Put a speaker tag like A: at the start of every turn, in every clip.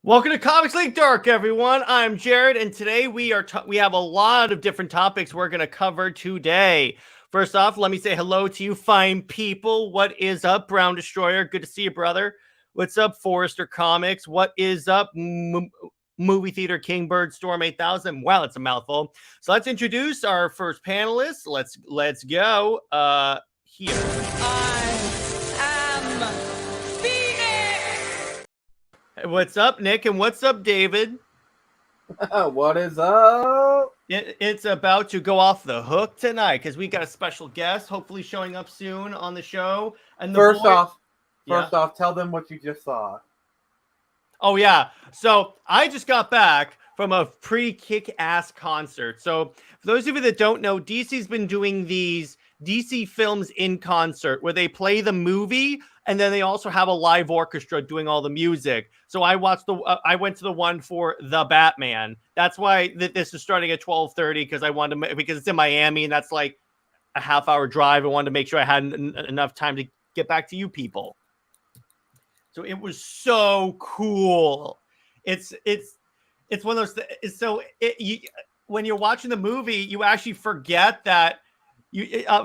A: Welcome to Comics League Dark, everyone. I'm Jared, and today we have a lot of different topics we're going to cover today. First off, let me say hello to you fine people. What is up, Brown Destroyer? Good to see you, brother. What's up, Forrester Comics? What is up, Movie Theater Kingbird Storm 8000? Wow, it's a mouthful. So let's introduce our first panelist. Let's go. Here. What's up, Nick? And what's up, David?
B: What is up?
A: It's about to go off the hook tonight because we got a special guest, hopefully showing up soon on the show. And
B: First off, tell them what you just saw.
A: Oh yeah, so I just got back from a pretty kick-ass concert. So for those of you that don't know, DC's been doing these DC films in concert where they play the movie and then they also have a live orchestra doing all the music. So I went to the one for The Batman. That's why this is starting at 12:30 because it's in Miami and that's like a half-hour drive. I wanted to make sure I had enough time to get back to you people. So it was so cool. It's one of those. When you're watching the movie, you actually forget that.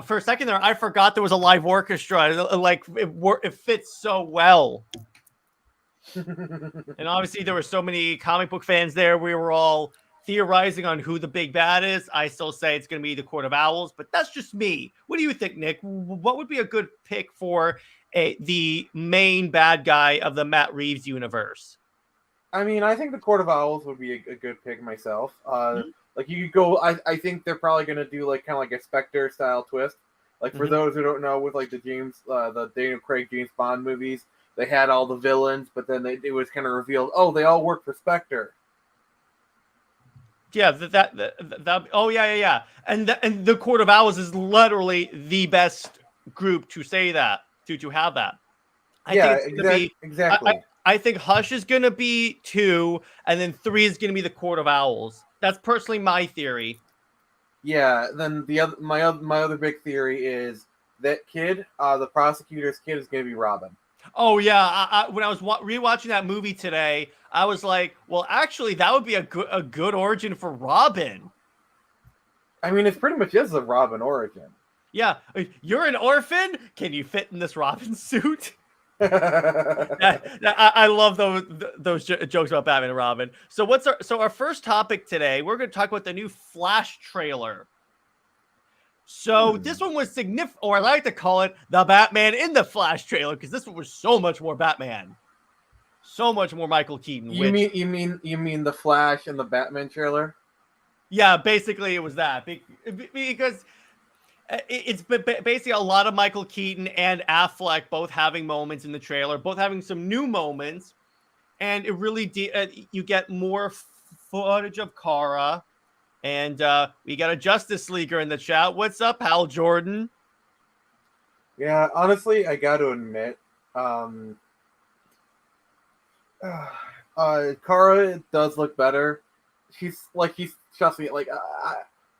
A: For a second there, I forgot there was a live orchestra. Like it fits so well. And obviously, there were so many comic book fans there. We were all theorizing on who the big bad is. I still say it's going to be the Court of Owls, but that's just me. What do you think, Nick? What would be a good pick for the main bad guy of the Matt Reeves universe?
B: I mean, I think the Court of Owls would be a good pick myself. Like you could go. I think they're probably going to do like kind of like a Spectre style twist. Like for those who don't know, with like the Daniel Craig James Bond movies, they had all the villains, but then it was kind of revealed, oh, they all work for Spectre.
A: Yeah, oh yeah. And the Court of Owls is literally the best group to say that, to have that.
B: Exactly.
A: I think Hush is going to be 2, and then 3 is going to be the Court of Owls. That's personally my theory.
B: Yeah. Then my other big theory is that kid, the prosecutor's kid, is going to be Robin.
A: Oh yeah. When I was rewatching that movie today, I was like, well, actually, that would be a good origin for Robin.
B: I mean, it pretty much is a Robin origin.
A: Yeah, you're an orphan. Can you fit in this Robin suit? I love those jokes about Batman and Robin. So our first topic today? We're going to talk about the new Flash trailer. So this one was significant, or I like to call it the Batman in the Flash trailer, because this one was so much more Batman, so much more Michael Keaton.
B: You mean the Flash and the Batman trailer?
A: Yeah, basically it was that because. It's basically a lot of Michael Keaton and Affleck both having moments in the trailer, both having some new moments, and it really you get more footage of Kara, and we got a Justice Leaguer in the chat. What's up, Hal Jordan?
B: Yeah, honestly, I got to admit, Kara does look better. Trust me, like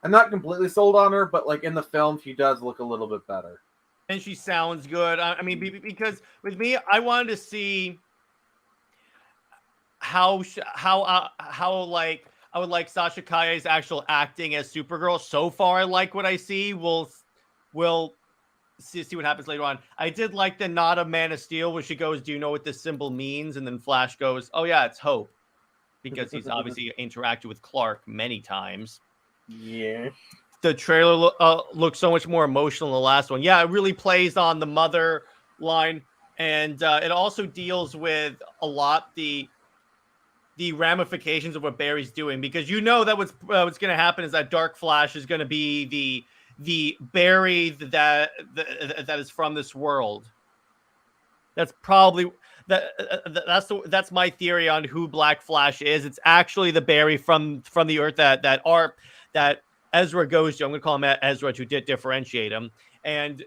B: I'm not completely sold on her, but like in the film, she does look a little bit better.
A: And she sounds good. I mean, because with me, I wanted to see how like I would like Sasha Calle's actual acting as Supergirl. So far, I like what I see. We'll see what happens later on. I did like the nod of Man of Steel where she goes, "Do you know what this symbol means?" And then Flash goes, "Oh yeah, it's hope," because he's obviously interacted with Clark many times.
B: Yeah.
A: The trailer looks so much more emotional than the last one. Yeah, it really plays on the mother line, and it also deals with a lot the ramifications of what Barry's doing, because you know that what's going to happen is that Dark Flash is going to be the Barry that is from this world. That's probably that's my theory on who Black Flash is. It's actually the Barry from the Earth that Ezra goes to. I'm going to call him Ezra to differentiate him. And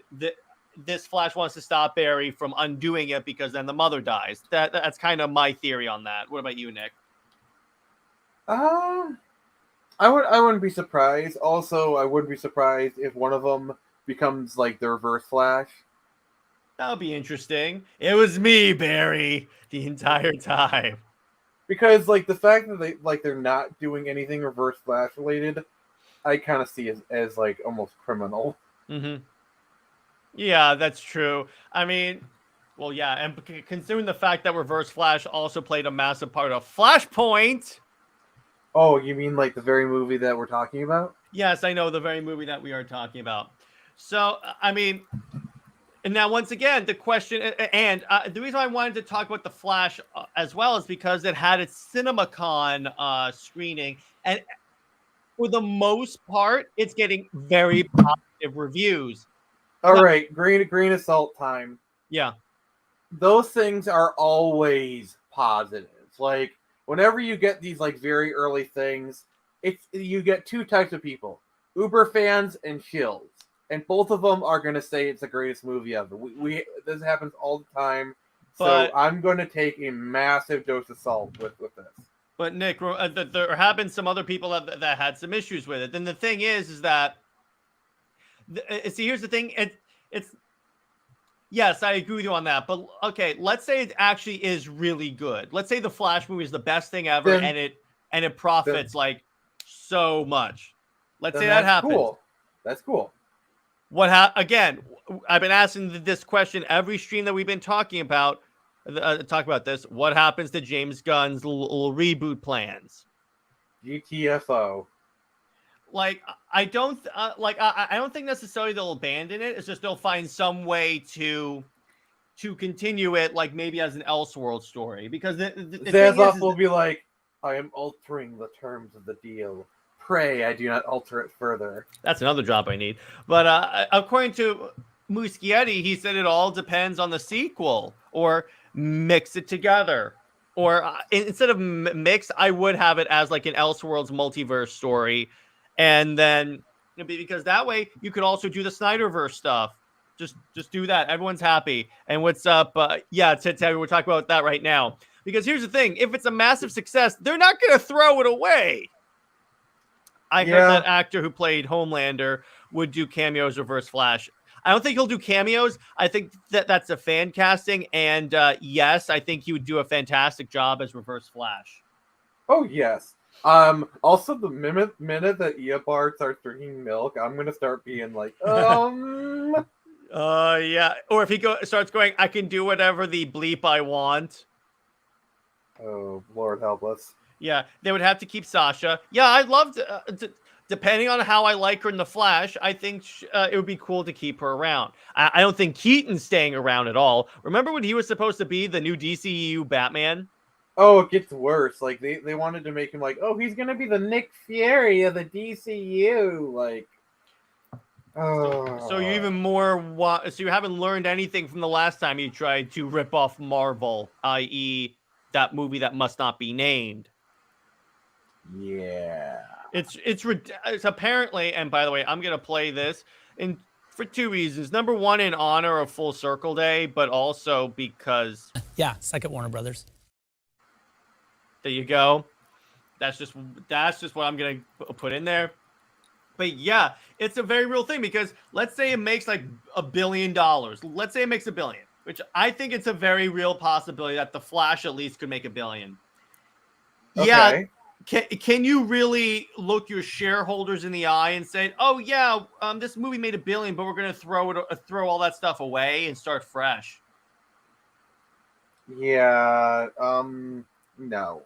A: this Flash wants to stop Barry from undoing it because then the mother dies. That's kind of my theory on that. What about you, Nick?
B: I wouldn't be surprised. Also, I wouldn't be surprised if one of them becomes like the Reverse Flash.
A: That would be interesting. It was me, Barry, the entire time.
B: because like the fact that they're not doing anything Reverse Flash related, I kind of see as like almost criminal.
A: Mm-hmm. Yeah, that's true. I mean, well, yeah, and considering the fact that Reverse Flash also played a massive part of Flashpoint.
B: Oh, you mean like the very movie that we're talking about?
A: Yes, I know, the very movie that we are talking about. So, I mean, and now once again, the question, and the reason I wanted to talk about the Flash as well is because it had its CinemaCon screening, and for the most part, it's getting very positive reviews.
B: All right, green assault time.
A: Yeah.
B: Those things are always positives. Like whenever you get these like very early things, you get two types of people: Uber fans and shills, and both of them are going to say it's the greatest movie ever. We this happens all the time, so
A: But
B: I'm going to take a massive dose of salt with this.
A: But Nick, there have been some other people that had some issues with it. Then the thing is that see, here's the thing. It's yes, I agree with you on that. But okay, let's say it actually is really good. Let's say the Flash movie is the best thing ever,
B: Then,
A: and it profits like so much. Let's say that
B: that's
A: happens.
B: cool. That's cool.
A: Again, I've been asking this question every stream that we've been talking about. Talk about this. What happens to James Gunn's little reboot plans?
B: GTFO.
A: Like I don't I don't think necessarily they'll abandon it. It's just they'll find some way to continue it, like maybe as an Elseworld story. Because the
B: Zazoff will be like, "I am altering the terms of the deal. Pray I do not alter it further."
A: That's another job I need. But according to Muschietti, he said it all depends on the sequel or mix it together. Or instead of mix, I would have it as like an Elseworlds multiverse story. And then because that way you could also do the Snyderverse stuff. Just do that. Everyone's happy. And what's up? Yeah, Terry, we're talking about that right now. Because here's the thing. If it's a massive success, they're not going to throw it away. I heard that actor who played Homelander would do cameos Reverse Flash. I don't think he'll do cameos. I think that's a fan casting. And yes, I think he would do a fantastic job as Reverse Flash.
B: Oh, yes. Also, the minute that Eobard starts drinking milk, I'm going to start being like,
A: yeah. Or if he starts going, I can do whatever the bleep I want.
B: Oh, Lord help us.
A: Yeah, they would have to keep Sasha. Yeah, I'd love to depending on how I like her in The Flash, I think it would be cool to keep her around. I don't think Keaton's staying around at all. Remember when he was supposed to be the new DCEU Batman?
B: Oh, it gets worse. Like, they wanted to make him like, oh, he's going to be the Nick Fury of the DCU. Like,
A: So you even more... So you haven't learned anything from the last time you tried to rip off Marvel, i.e. that movie that must not be named.
B: Yeah.
A: It's apparently, and by the way, I'm gonna play this for two reasons. Number one, in honor of Full Circle Day, but also because
C: second Warner Brothers.
A: There you go. That's just what I'm gonna put in there. But yeah, it's a very real thing because let's say it makes like $1 billion. Let's say it makes $1 billion, which I think it's a very real possibility that the Flash at least could make $1 billion.
B: Okay.
A: Yeah. Can you really look your shareholders in the eye and say, "Oh yeah, this movie made $1 billion, but we're going to throw all that stuff away and start fresh"?
B: Yeah. No.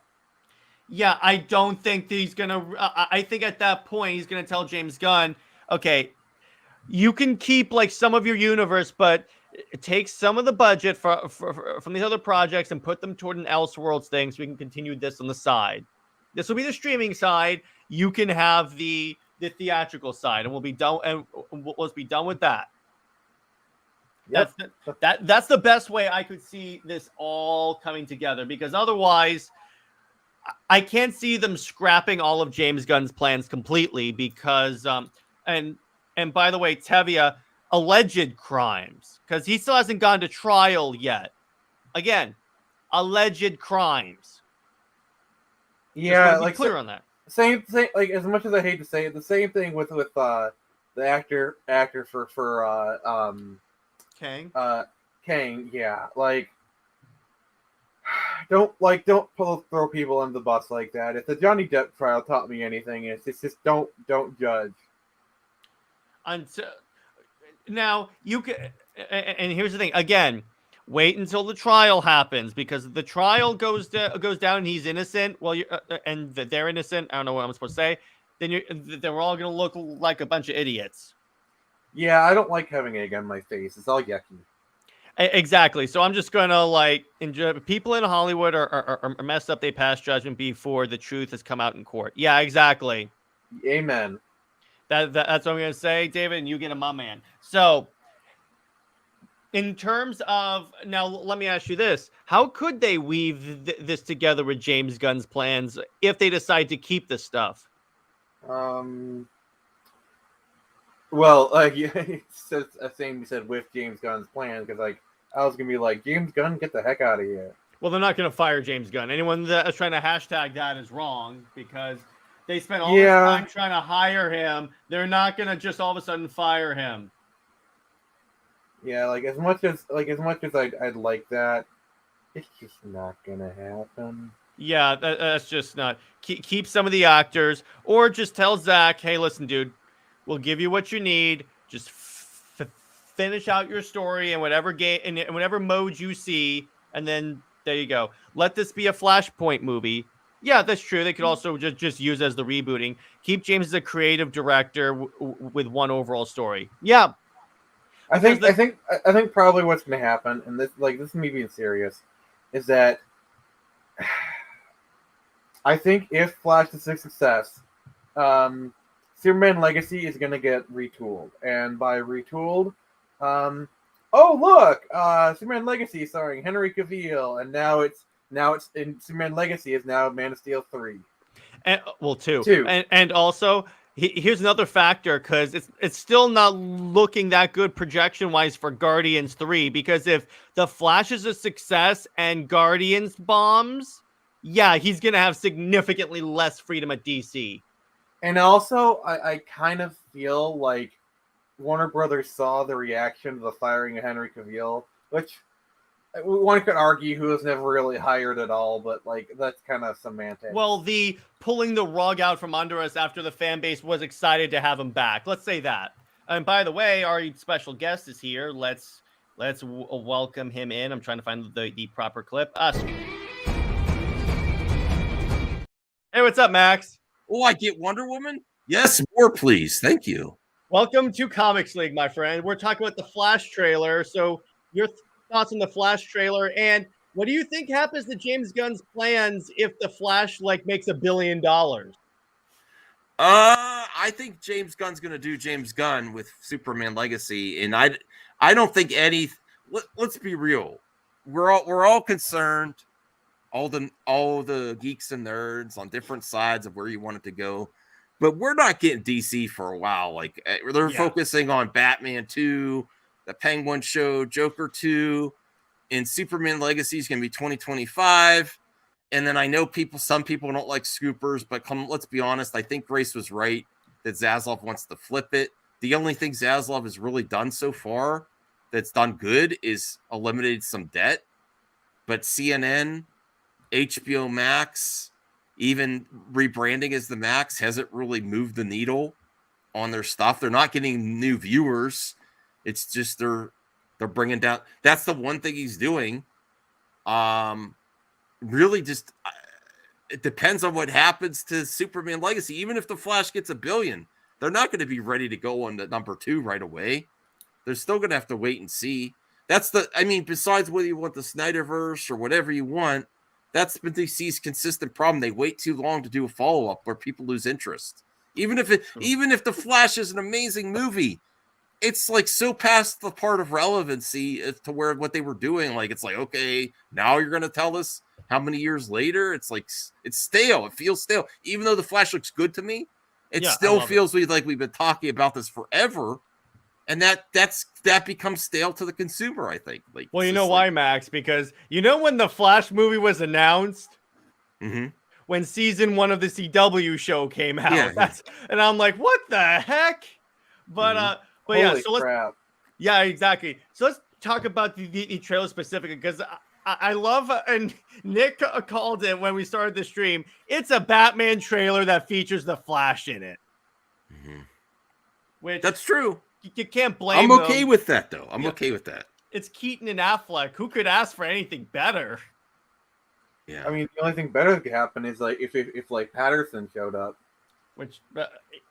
A: Yeah, I don't think he's going to. I think at that point he's going to tell James Gunn, "Okay, you can keep like some of your universe, but take some of the budget from these other projects and put them toward an Elseworlds thing, so we can continue this on the side." This will be the streaming side. You can have the theatrical side, and we'll be done. And let's be done with that.
B: Yep.
A: That's the best way I could see this all coming together. Because otherwise, I can't see them scrapping all of James Gunn's plans completely. Because and by the way, Tevia, alleged crimes, because he still hasn't gone to trial yet. Again, alleged crimes.
B: Yeah,
A: like clear on that.
B: Same thing. Like, as much as I hate to say it, the same thing with the actor for
A: Kang.
B: Kang. Yeah, like throw people under the bus like that. If the Johnny Depp trial taught me anything, it's just don't judge.
A: Until now, you can, and here's the thing. Again, wait until the trial happens, because if the trial goes down and he's innocent, well, and they're innocent. I don't know what I'm supposed to say. Then we're all gonna look like a bunch of idiots.
B: Yeah, I don't like having egg on my face. It's all yucky.
A: Exactly. So I'm just gonna enjoy. People in Hollywood are messed up. They pass judgment before the truth has come out in court. Yeah, exactly.
B: Amen.
A: That's what I'm gonna say, David, and you get a my man. So, in terms of now, let me ask you this: how could they weave this together with James Gunn's plans if they decide to keep this stuff?
B: Well, it's a thing you said with James Gunn's plan, because I was gonna be like, James Gunn, get the heck out of here.
A: Well, they're not going to fire James Gunn. Anyone that is trying to hashtag that is wrong, because they spent all this time trying to hire him. They're not going to just all of a sudden fire him.
B: Yeah, as much as I'd like that, it's just not gonna happen.
A: Yeah, that's just not. Keep some of the actors, or just tell Zach, hey, listen, dude, we'll give you what you need. Just finish out your story in whatever game, in whatever mode you see, and then there you go. Let this be a Flashpoint movie. Yeah, that's true. They could also just use as the rebooting. Keep James as a creative director with one overall story. Yeah,
B: I think probably what's going to happen, and this is me being serious, is that I think if Flash is a success, Superman Legacy is going to get retooled, and by retooled, oh look, Superman Legacy starring Henry Cavill, and now it's in Superman Legacy is now Man of Steel 3.
A: And two. And also, here's another factor, because it's still not looking that good projection wise for Guardians 3, because if the Flash is a success and Guardians bombs, yeah, he's gonna have significantly less freedom at DC.
B: And also, I kind of feel like Warner Brothers saw the reaction to the firing of Henry Cavill, which one could argue who was never really hired at all, but that's kind of semantics.
A: Well, the pulling the rug out from under us after the fan base was excited to have him back. Let's say that. And by the way, our special guest is here. Let's welcome him in. I'm trying to find the proper clip. Hey, what's up, Max?
C: Oh, I get Wonder Woman? Yes, more please. Thank you.
A: Welcome to Comics League, my friend. We're talking about the Flash trailer. So your thoughts on the Flash trailer, and what do you think happens to James Gunn's plans if the Flash makes $1 billion?
C: I think James Gunn's going to do James Gunn with Superman Legacy, and I don't think any. Let's be real. We're all concerned. All the geeks and nerds on different sides of where you want it to go, but we're not getting DC for a while. They're focusing on Batman 2, the Penguin show, Joker 2, and Superman Legacy is going to be 2025. And then I know some people don't like scoopers, but let's be honest. I think Grace was right that Zaslav wants to flip it. The only thing Zaslav has really done so far that's done good is eliminated some debt, but CNN, HBO Max, even rebranding as the Max hasn't really moved the needle on their stuff. They're not getting new viewers. It's just they're bringing down. That's the one thing he's doing. Really, just it depends on what happens to Superman Legacy. Even if the Flash gets $1 billion, they're not going to be ready to go on to number 2 right away. They're still going to have to wait and see. Besides whether you want the Snyderverse or whatever you want, that's been DC's consistent problem. They wait too long to do a follow-up where people lose interest. Even if the Flash is an amazing movie, it's so past the part of relevancy as to where what they were doing. Okay, now you're going to tell us how many years later? It's stale. It feels stale. Even though the Flash looks good to me, it still feels like we've been talking about this forever. And that becomes stale to the consumer, I think.
A: Well, you know why, Max? Because when the Flash movie was announced, when season 1 of the CW show came out, and I'm like, what the heck? But
B: Holy crap.
A: Yeah, exactly. So let's talk about the trailer specifically, because I love, and Nick called it when we started the stream. It's a Batman trailer that features the Flash in it.
C: Mhm.
A: Which
C: That's true.
A: you can't blame
C: I'm okay
A: them.
C: with that, though. I'm
A: Yeah.
C: okay with that.
A: It's Keaton and Affleck. Who could ask for anything better?
C: Yeah.
B: I mean, the only thing better that could happen is like if like Patterson showed up.
A: Which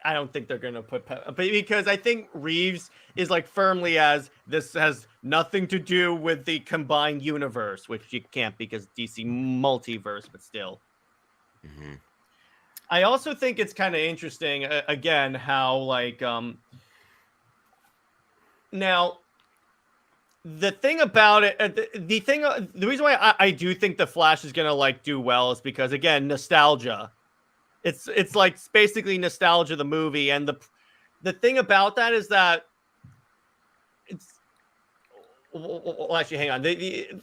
A: I don't think they're gonna put, because I think Reeves is like firmly as this has nothing to do with the combined universe, which you can't because DC multiverse, but still.
C: Mm-hmm.
A: I also think it's kind of interesting again how like now the thing about it, the reason why I do think the Flash is gonna like do well is because again nostalgia. It's like basically nostalgia the movie, and the thing about that is that it's well actually hang on the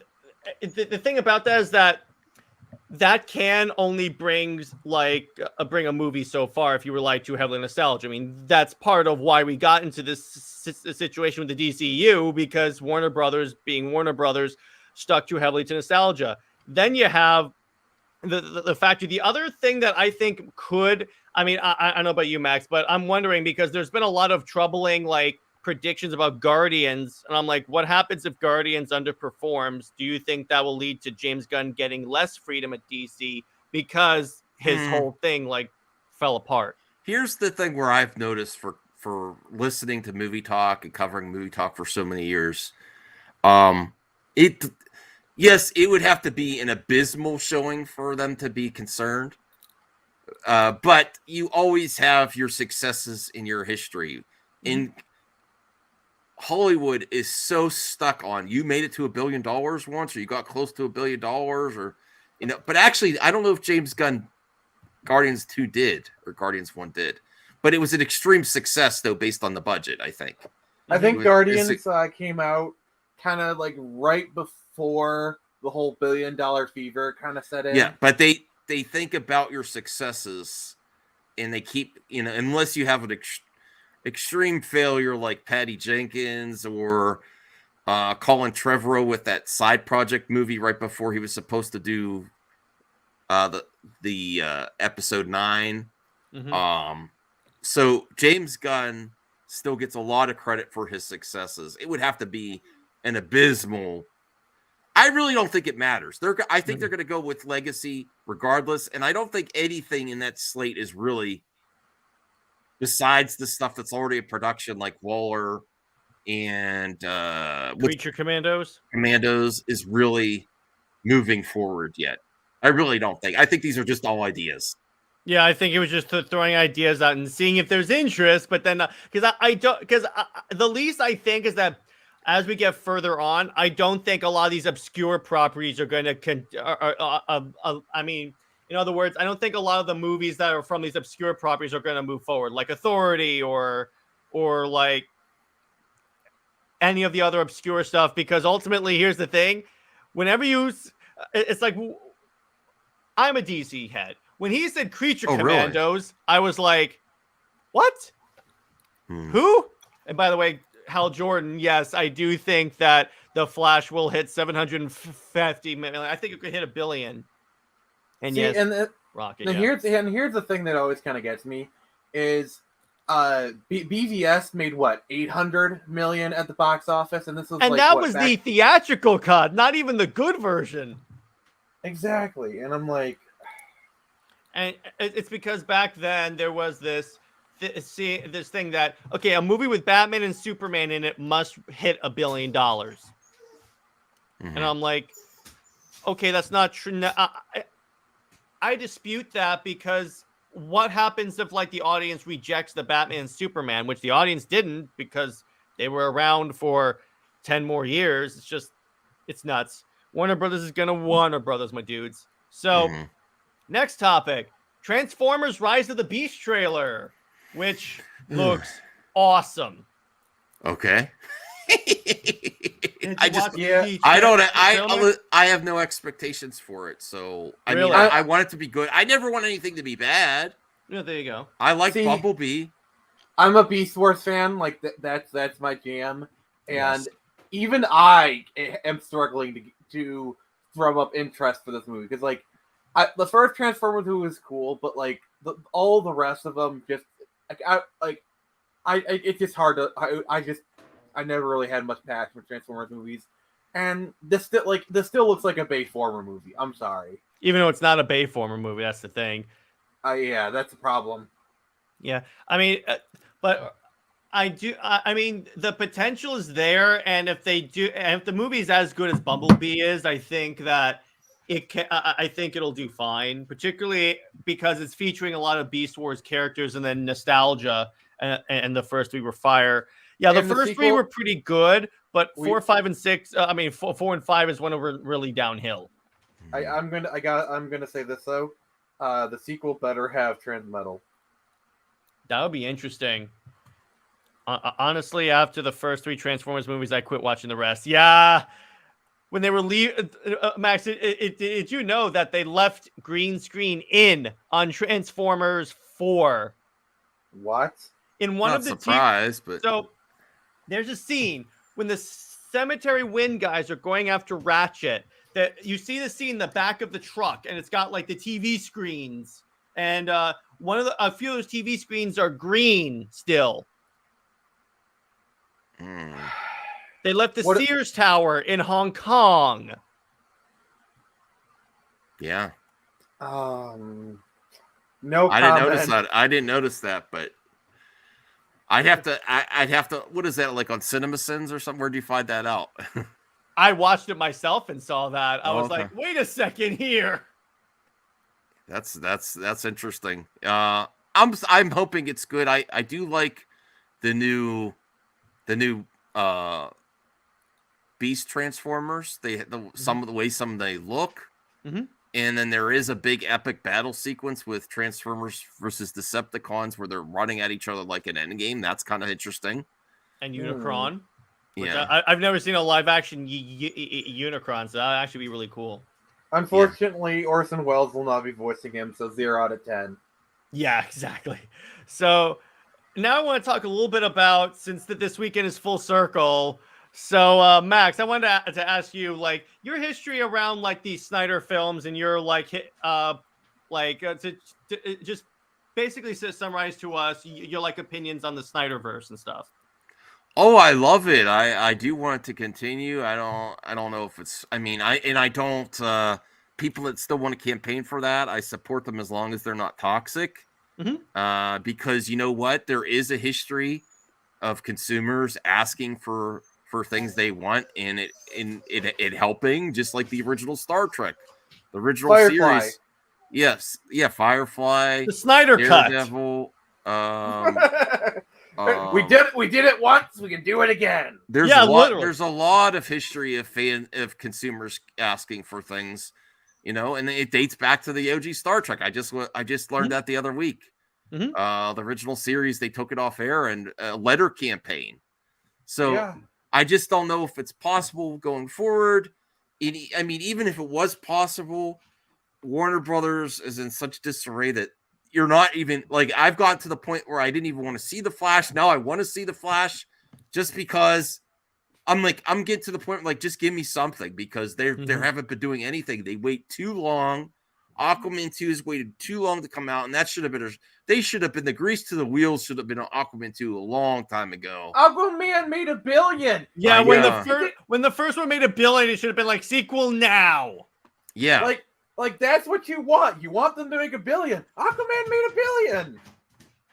A: thing about that is that can only bring a movie so far if you rely too heavily on nostalgia. I mean, that's part of why we got into this situation with the DCU, because Warner Brothers, being Warner Brothers, stuck too heavily to nostalgia. Then you have the factor. The other thing that I think could, I mean, I don't know about you, Max, but I'm wondering because there's been a lot of troubling like predictions about Guardians, and I'm like, what happens if Guardians underperforms? Do you think that will lead to James Gunn getting less freedom at DC because his whole thing like fell apart?
C: Here's the thing where I've noticed for listening to movie talk and covering movie talk for so many years, yes, it would have to be an abysmal showing for them to be concerned. But you always have your successes in your history. In Hollywood is so stuck on you made it to $1 billion once, or you got close to $1 billion, or But actually, I don't know if James Gunn Guardians 2 did or Guardians 1 did, but it was an extreme success though based on the budget. I think
B: Guardians came out kind of like right before the whole $1 billion fever kind of set in.
C: Yeah, but they think about your successes, and they keep unless you have an extreme failure like Patty Jenkins or Colin Trevorrow with that side project movie right before he was supposed to do the episode 9.
A: Mm-hmm.
C: So James Gunn still gets a lot of credit for his successes. It would have to be an abysmal. I really don't think it matters. I think they're going to go with legacy regardless, and I don't think anything in that slate is really, besides the stuff that's already in production, like Waller and
A: Creature Commandos,
C: is really moving forward yet. I really don't think. I think these are just all ideas.
A: Yeah, I think it was just throwing ideas out and seeing if there's interest. But then, because the least I think is that as we get further on, I don't think a lot of these obscure properties are going to. I mean, in other words, I don't think a lot of the movies that are from these obscure properties are going to move forward, like Authority or like any of the other obscure stuff. Because ultimately, here's the thing: whenever it's like I'm a DC head. When he said Creature Commandos, really? I was like, what? Who? And by the way, Hal Jordan, yes, I do think that the Flash will hit 750 million. I think it could hit $1 billion. And Rocket.
B: And here's the thing that always kind of gets me is BVS made what, 800 million at the box office, and this was
A: that was the theatrical cut, not even the good version.
B: Exactly, and I'm like.
A: And it's because back then there was this thing that, okay, a movie with Batman and Superman in it must hit $1 billion. And I'm like, okay, that's not true. I dispute that, because what happens if like the audience rejects the Batman and Superman, which the audience didn't because they were around for 10 more years. It's nuts. Warner Brothers is going to Warner Brothers, my dudes. So... Next topic, Transformers Rise of the Beast trailer, which looks awesome.
C: Okay.
A: I
C: have no expectations for it. So I
A: really?
C: mean, I want it to be good. I never want anything to be bad.
A: Yeah, there you go.
C: I like Bumblebee.
B: I'm a Beast Wars fan. Like that's my jam. And even I am struggling to drum up interest for this movie because like the first Transformers movie was cool, but like all the rest of them just it's just hard to I never really had much passion for Transformers movies, and this still looks like a Bayformer movie. I'm sorry,
A: even though it's not a Bayformer movie. That's the thing.
B: Yeah, that's a problem.
A: Yeah, I mean, but I mean, the potential is there, and if the movie is as good as Bumblebee is, I think that it can. I think it'll do fine, particularly because it's featuring a lot of Beast Wars characters, and then nostalgia. And the first three were fire. Yeah, the first three were pretty good, but 4, 5, and 6. I mean, 4 and 5 is when it went really downhill.
B: I'm gonna say this though, the sequel better have Transmetal.
A: That would be interesting. Honestly, after the first 3 Transformers movies, I quit watching the rest. Yeah, when they were Max, did you know that they left green screen in on Transformers 4?
B: What?
A: In one of the
C: but
A: so there's a scene when the Cemetery Wind guys are going after Ratchet. That you see the scene in the back of the truck, and it's got like the TV screens, and a few of those TV screens are green still. They left the Sears Tower in Hong Kong.
C: Yeah.
B: No
C: I didn't notice that, but I'd have to. What is that like on CinemaSins or something? Where do you find that out?
A: I watched it myself and saw that. I was like, wait a second here.
C: That's interesting. I'm hoping it's good. I do like the new Beast Transformers. Some of the way they look.
A: Mm-hmm.
C: And then there is a big epic battle sequence with Transformers versus Decepticons where they're running at each other like an endgame. That's kind of interesting.
A: And Unicron.
C: Yeah.
A: I've never seen a live action Unicron, so that'd actually be really cool.
B: Unfortunately, Orson Welles will not be voicing him, so 0 out of 10.
A: Yeah, exactly. So now I want to talk a little bit about, since this weekend is full circle. So, Max, I wanted to ask you, like, your history around, like, these Snyder films and your, to just basically summarize to us your, like, opinions on the Snyderverse and stuff.
C: Oh, I love it. I do want it to continue. I don't know if it's, I don't, people that still want to campaign for that, I support them as long as they're not toxic.
A: Mm-hmm.
C: Because you know what? There is a history of consumers asking for things they want, and it helping, just like the original Star Trek, the original
B: Firefly.
C: series. Yes, yeah, Firefly,
A: the Snyder
C: Daredevil,
B: we did it once, we can do it again.
C: There's a lot of history of consumers asking for things, and it dates back to the OG Star Trek. I just learned that the other week.
A: Mm-hmm.
C: The original series, they took it off air, and a letter campaign. So
B: yeah.
C: I just don't know if it's possible going forward. Even if it was possible, Warner Brothers is in such disarray that you're not even, like, I've gotten to the point where I didn't even want to see The Flash. Now I want to see The Flash just because I'm getting to the point, like, just give me something, because they haven't been doing anything. They wait too long. Aquaman 2 has waited too long to come out, and that should have been the grease to the wheels should have been on Aquaman 2 a long time ago.
B: Aquaman made $1 billion.
A: Yeah, when the first one made $1 billion, it should have been like sequel now.
C: Yeah.
B: Like that's what you want. You want them to make $1 billion. Aquaman made $1 billion.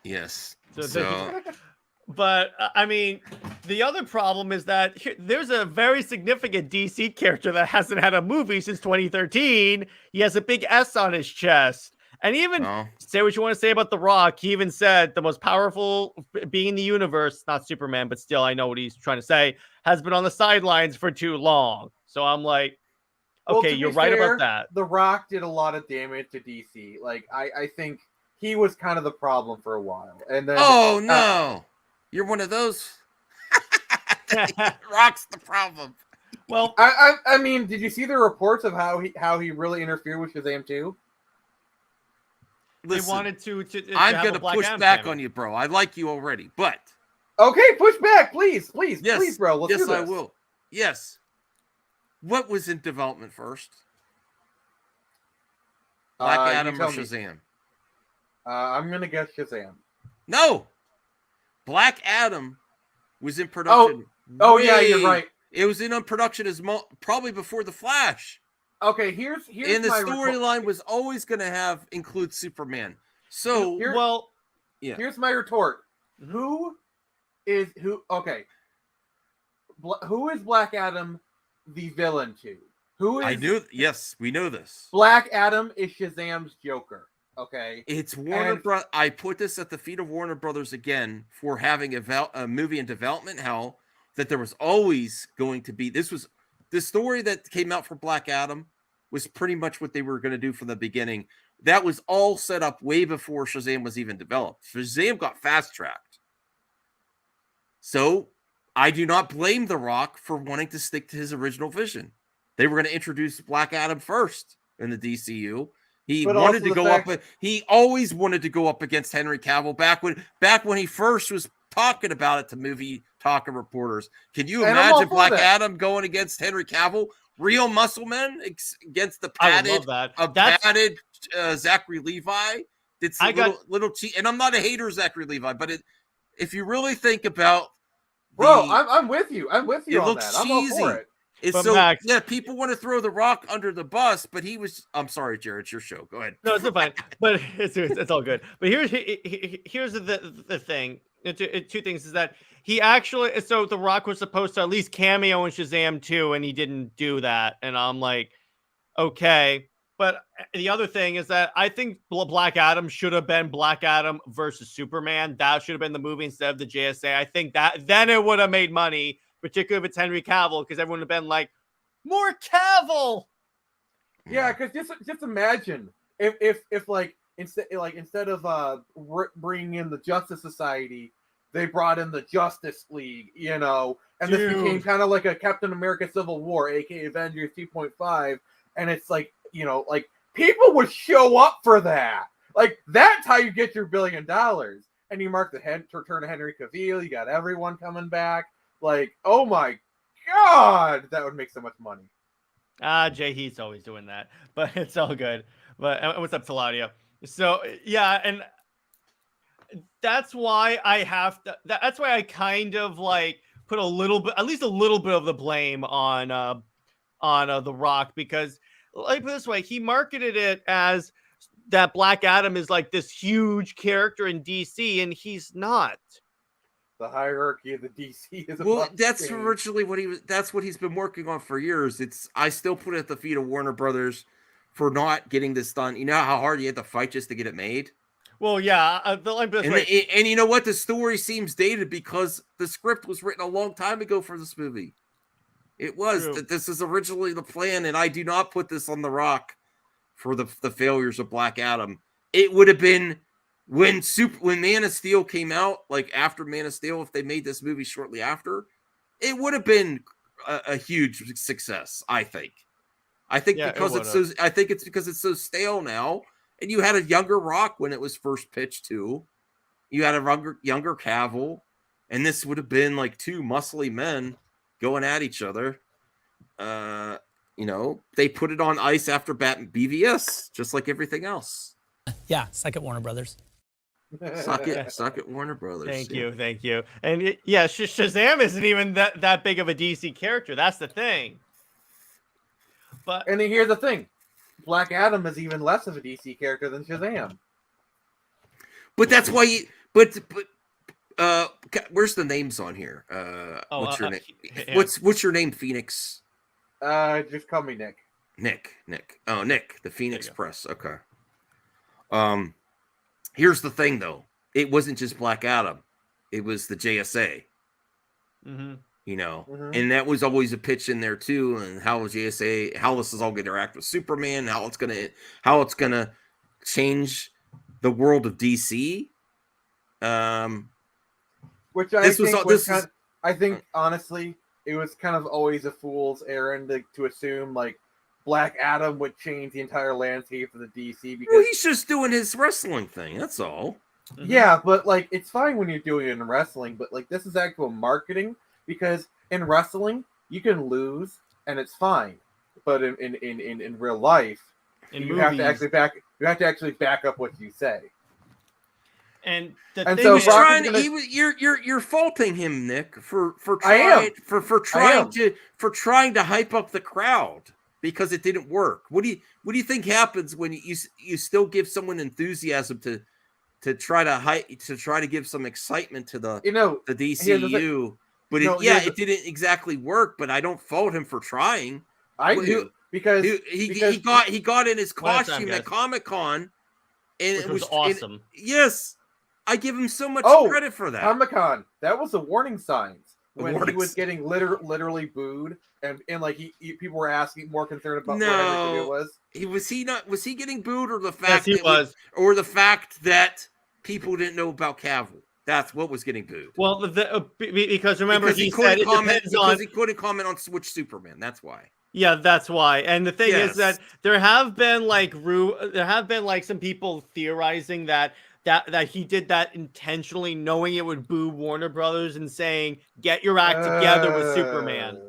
C: Yes.
A: But I mean, the other problem is that there's a very significant DC character that hasn't had a movie since 2013. He has a big S on his chest. And even say what you want to say about The Rock, he even said the most powerful being in the universe, not Superman, but still, I know what he's trying to say, has been on the sidelines for too long. So I'm like, okay, you're right about that.
B: The Rock did a lot of damage to DC. Like, I think he was kind of the problem for a while. And then
C: no. You're one of those. Rock's the problem.
A: Well,
B: I mean, did you see the reports of how he really interfered with Shazam 2?
C: Listen,
A: they wanted to
C: I'm going to push back on you, bro. I like you already, but
B: okay, push back, please,
C: yes,
B: bro. Let's do this.
C: I will. Yes. What was in development first? Black
B: You
C: Adam or
B: tell me.
C: Shazam?
B: I'm gonna guess Shazam.
C: No, Black Adam was in production.
B: Oh yeah, you're right.
C: It was in production probably before the Flash.
B: Okay, here's
C: And the
B: my
C: storyline was always going to include Superman. So
B: here's my retort. Who is Black Adam the villain to?
C: Yes, we know this.
B: Black Adam is Shazam's Joker. Okay,
C: it's Warner Brothers. I put this at the feet of Warner Brothers again for having a movie in development hell that there was always going to be. This was the story that came out for Black Adam was pretty much what they were going to do from the beginning. That was all set up way before Shazam was even developed. Shazam got fast-tracked. So I do not blame The Rock for wanting to stick to his original vision. They were going to introduce Black Adam first in the DCU. He wanted to go up. He always wanted to go up against Henry Cavill back when he first was talking about it to movie talking reporters. Can you imagine Black Adam going against Henry Cavill? Real muscle men against the padded Zachary Levi. It's little cheat, and I'm not a hater of Zachary Levi, but if you really think about,
B: I'm with you. I'm with you
C: on
B: that. I'm all for it.
C: It's so Max, people want to throw The Rock under the bus, but he was. I'm sorry, Jared, it's your show. Go ahead.
A: No, it's fine, but it's all good. But here's the thing. Two things is that he actually, so The Rock was supposed to at least cameo in Shazam 2, and he didn't do that. And I'm like, okay. But the other thing is that I think Black Adam should have been Black Adam versus Superman. That should have been the movie instead of the JSA. I think that then it would have made money, particularly if it's Henry Cavill, because everyone would have been like, more Cavill.
B: Yeah, because just imagine if instead of bringing in the Justice Society, they brought in the Justice League, and this became kind of like a Captain America Civil War, aka Avengers 2.5, and it's like, people would show up for that. Like, that's how you get your $1 billion. And you mark the return of Henry Cavill, you got everyone coming back. Like, oh my God, that would make so much money.
A: JJheat's always doing that, but it's all good. But what's up, Claudia? So yeah, and that's why that's why I kind of like put a little bit, at least a little bit of the blame on The Rock, because let me put it this way, he marketed it as that Black Adam is like this huge character in DC, and he's not.
B: The hierarchy of the DC is
C: that's originally that's what he's been working on for years. I still put it at the feet of Warner Brothers for not getting this done. You know how hard you had to fight just to get it made?
A: Well, yeah.
C: And you know what? The story seems dated because the script was written a long time ago for this movie. It was that this is originally the plan, and I do not put this on The Rock for the failures of Black Adam. It would have been when Man of Steel came out, like after Man of Steel, if they made this movie shortly after, it would have been a huge success. I think because it's so stale now, and you had a younger Rock when it was first pitched too. You had a younger Cavill, and this would have been like two muscly men going at each other. They put it on ice after BVS, just like everything else.
D: Yeah, suck it, Warner Brothers.
C: Suck it, Warner Brothers.
A: Thank you. And Shazam isn't even that big of a DC character. That's the thing.
B: And here's the thing, Black Adam is even less of a DC character than Shazam.
C: But that's why. Where's the names on here? What's your name? What's your name, Phoenix?
B: Just call me Nick.
C: Nick. Oh, Nick, the Phoenix Press. Okay. Here's the thing, though. It wasn't just Black Adam. It was the JSA.
A: Mm-hmm.
C: And that was always a pitch in there too. And how this is all going to interact with Superman, how it's gonna change the world of DC.
B: Which I think honestly, it was kind of always a fool's errand to assume like Black Adam would change the entire landscape of the DC, because
C: he's just doing his wrestling thing. That's all.
B: Mm-hmm. Yeah, but like it's fine when you're doing it in wrestling, but like this is actual marketing, because in wrestling you can lose and it's fine, but in real life
A: in
B: you
A: movies.
B: have to actually back up what you say.
A: And the
B: And
A: thing
B: so
A: is,
B: Brock
C: Trying,
B: is gonna-
C: he was, you're faulting him, Nick, for
B: I am.
C: trying to hype up the crowd because it didn't work. What do you think happens when you still give someone enthusiasm to try to give some excitement to the
B: here's the thing.
C: DCU? But
B: No,
C: it didn't exactly work. But I don't fault him for trying.
B: I do because
C: he got in his
A: One at a time,
C: costume at
A: guys.
C: Comic-Con, and
A: which
C: it
A: was awesome.
C: Yes, I give him so much credit for that.
B: Comic-Con, that was the warning signs when
C: Warning
B: he was
C: signs.
B: getting literally booed, and like people were asking more concerned about
C: No.
B: whatever it was.
C: Was he getting booed, or the
A: Yes,
C: fact
A: he was.
C: or the fact that people didn't know about Cavill? That's what was getting booed.
A: Well, because remember
C: Because
A: he said it depends on.
C: he couldn't comment on Switch Superman. That's why.
A: Yeah, that's why. And the thing is that
C: Yes.
A: there have been like some people theorizing that he did that intentionally, knowing it would boo Warner Brothers and saying, "Get your act together with Superman."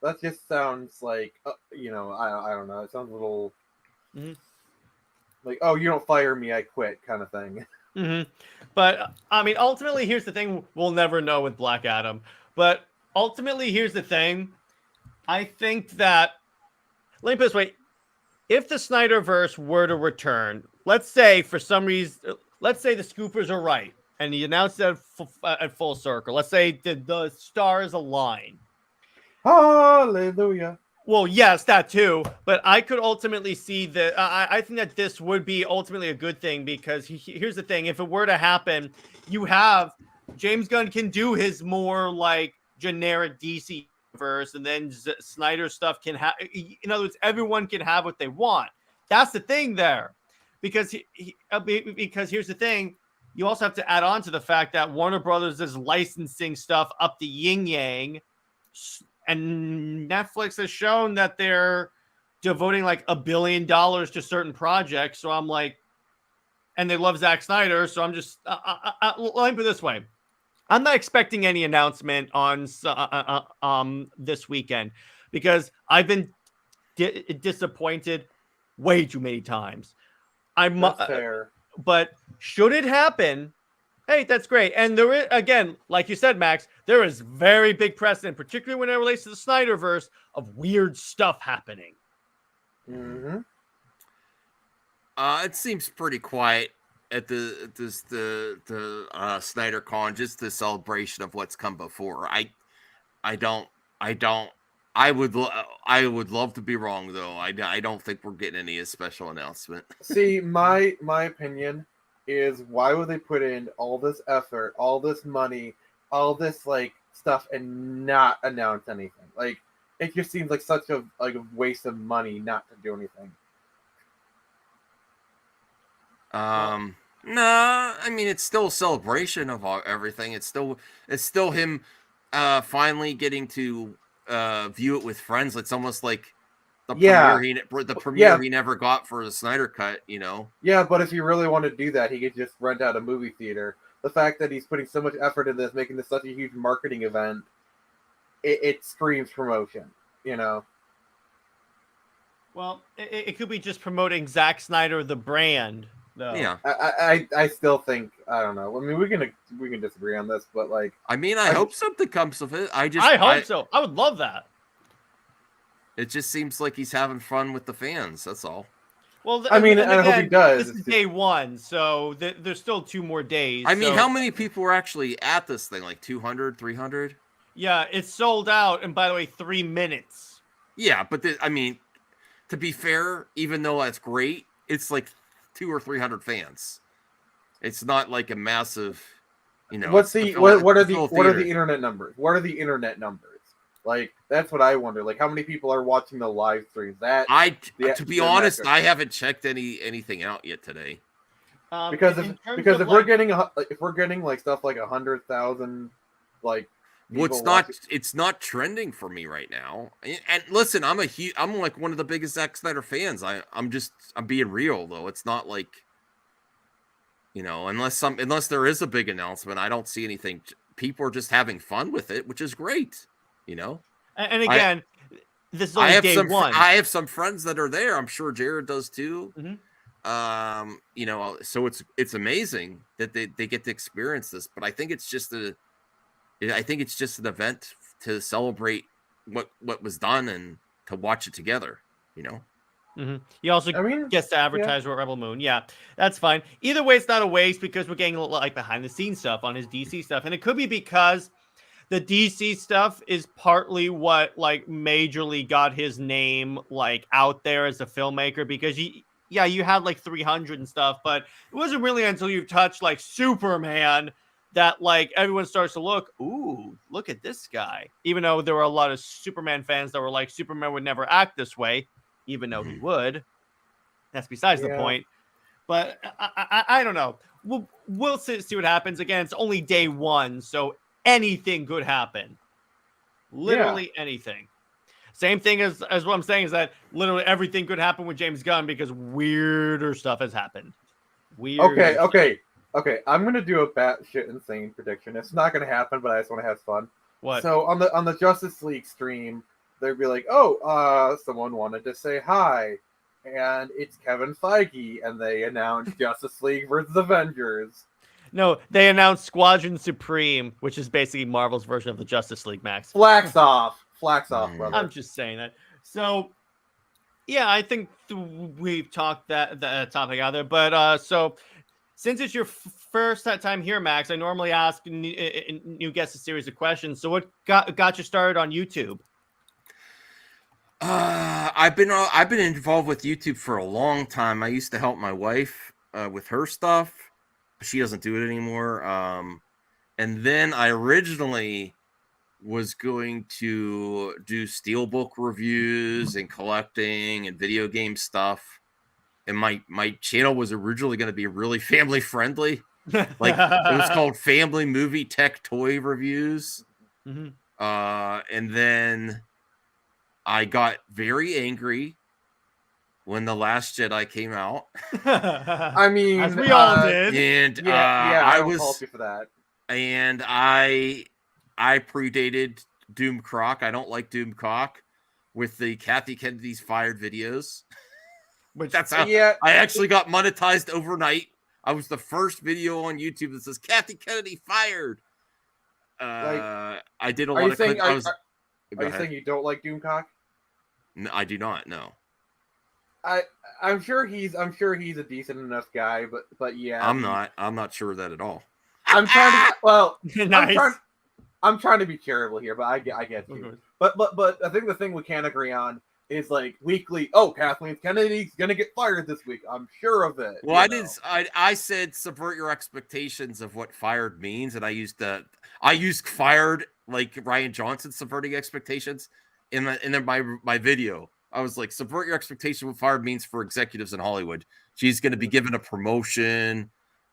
B: That just sounds like I don't know. It sounds a little like, oh, you don't fire me, I quit, kind of thing.
A: But I mean, ultimately, here's the thing: we'll never know with Black Adam. But ultimately, here's the thing: I think that, let me put it this way, if the Snyderverse were to return, let's say for some reason, let's say the Scoopers are right and he announced it at full circle. Let's say the stars align.
B: Hallelujah.
A: Well, yes, that too. But I could ultimately see that. I think that this would be ultimately a good thing because here's the thing: if it were to happen, you have James Gunn can do his more like generic DC verse, and then Snyder stuff can have. In other words, everyone can have what they want. That's the thing there, because because here's the thing: you also have to add on to the fact that Warner Brothers is licensing stuff up the yin yang. And Netflix has shown that they're devoting like $1 billion to certain projects. So I'm like, and they love Zack Snyder. So I'm just, let me put it this way. I'm not expecting any announcement on this weekend because I've been disappointed way too many times.
B: That's fair.
A: But should it happen, hey, that's great. And there is, again, like you said, Max, there is very big precedent, particularly when it relates to the Snyderverse, of weird stuff happening.
B: Mm-hmm.
C: It seems pretty quiet at the Snyder Con, just the celebration of what's come before. I would love to be wrong though. I don't think we're getting any special announcement.
B: See, my opinion is, why would they put in all this effort, all this money, all this like stuff and not announce anything? Like, it just seems like such a waste of money not to do anything.
C: No, I mean it's still a celebration of everything. It's still him finally getting to view it with friends. It's almost like the premiere he never got for the Snyder Cut, you know.
B: Yeah, but if you really want to do that, he could just rent out a movie theater. The fact that he's putting so much effort in this, making this such a huge marketing event, it screams promotion, you know.
A: Well, it could be just promoting Zack Snyder, the brand, though.
C: Yeah.
B: I still think, I don't know. I mean, we can disagree on this, but like,
C: I mean, I hope something comes of it. I
A: hope so. I would love that.
C: It just seems like he's having fun with the fans. That's all.
A: Well,
B: I mean, and I hope he does.
A: This is day one, so there's still 2 more days.
C: I mean, how many people were actually at this thing? Like 200, 300?
A: Yeah, it's sold out. And by the way, 3 minutes.
C: Yeah, but I mean, to be fair, even though that's great, it's like 200 or 300 fans. It's not like a massive, you know.
B: What are the internet numbers? What are the internet numbers? Like, that's what I wonder. Like, how many people are watching the live streams?
C: To be honest, I haven't checked anything out yet today.
B: Because if we're getting like stuff like 100,000, like,
C: it's not trending for me right now. And listen, I'm like one of the biggest Zack Snyder fans. I'm being real though. It's not like, you know, unless there is a big announcement, I don't see anything. People are just having fun with it, which is great. You know,
A: and again, this is only day one.
C: I have some friends that are there. I'm sure Jared does too.
A: Mm-hmm.
C: You know, so it's amazing that they get to experience this. But I think it's just an event to celebrate what was done and to watch it together. You know.
A: Mm-hmm. He also gets to advertise with Rebel Moon. Yeah, that's fine. Either way, it's not a waste because we're getting a little like behind the scenes stuff on his DC stuff, and it could be because the DC stuff is partly what like majorly got his name like out there as a filmmaker because you had like 300 and stuff, but it wasn't really until you touched like Superman that like everyone starts to look at this guy. Even though there were a lot of Superman fans that were like Superman would never act this way, even though he would. That's besides the point. But I don't know. We'll see what happens. Again, it's only day one, so anything could happen. Literally anything. Same thing as what I'm saying is that literally everything could happen with James Gunn because weirder stuff has happened.
B: Okay. I'm gonna do a batshit insane prediction. It's not gonna happen, but I just want to have fun.
A: What?
B: So on the Justice League stream, they'd be like, someone wanted to say hi, and it's Kevin Feige, and they announced Justice League versus Avengers.
A: No, they announced Squadron Supreme, which is basically Marvel's version of the Justice League, Max.
B: Flax off, brother.
A: I'm just saying that. So, yeah, I think we've talked that topic out there. But so, since it's your first time here, Max, I normally ask new guests a series of questions. So, what got you started on YouTube?
C: I've been involved with YouTube for a long time. I used to help my wife with her stuff. She doesn't do it anymore. And then I originally was going to do steelbook reviews and collecting and video game stuff. And my channel was originally going to be really family friendly. Like it was called Family Movie Tech Toy Reviews.
A: Mm-hmm.
C: And then I got very angry when The Last Jedi came out.
B: I mean,
A: as we all did.
C: And
B: I was fault you for that.
C: And I predated Doom Croc. I don't like Doom Croc with the Kathy Kennedy's fired videos. Which that's how I actually got monetized overnight. I was the first video on YouTube that says Kathy Kennedy fired. I did a lot of clips.
B: Are you saying you don't like Doomcock?
C: No, I do not. No.
B: I'm sure he's a decent enough guy, but yeah.
C: I'm not sure of that at all.
B: I'm trying to
A: nice.
B: I'm trying to be charitable here, but I get you. But I think the thing we can't agree on is like weekly. Oh, Kathleen Kennedy's gonna get fired this week. I'm sure of it.
C: Well, I said subvert your expectations of what fired means, and I used fired like Ryan Johnson subverting expectations in my video. I was like, subvert your expectation of what fired means for executives in Hollywood. She's going to be given a promotion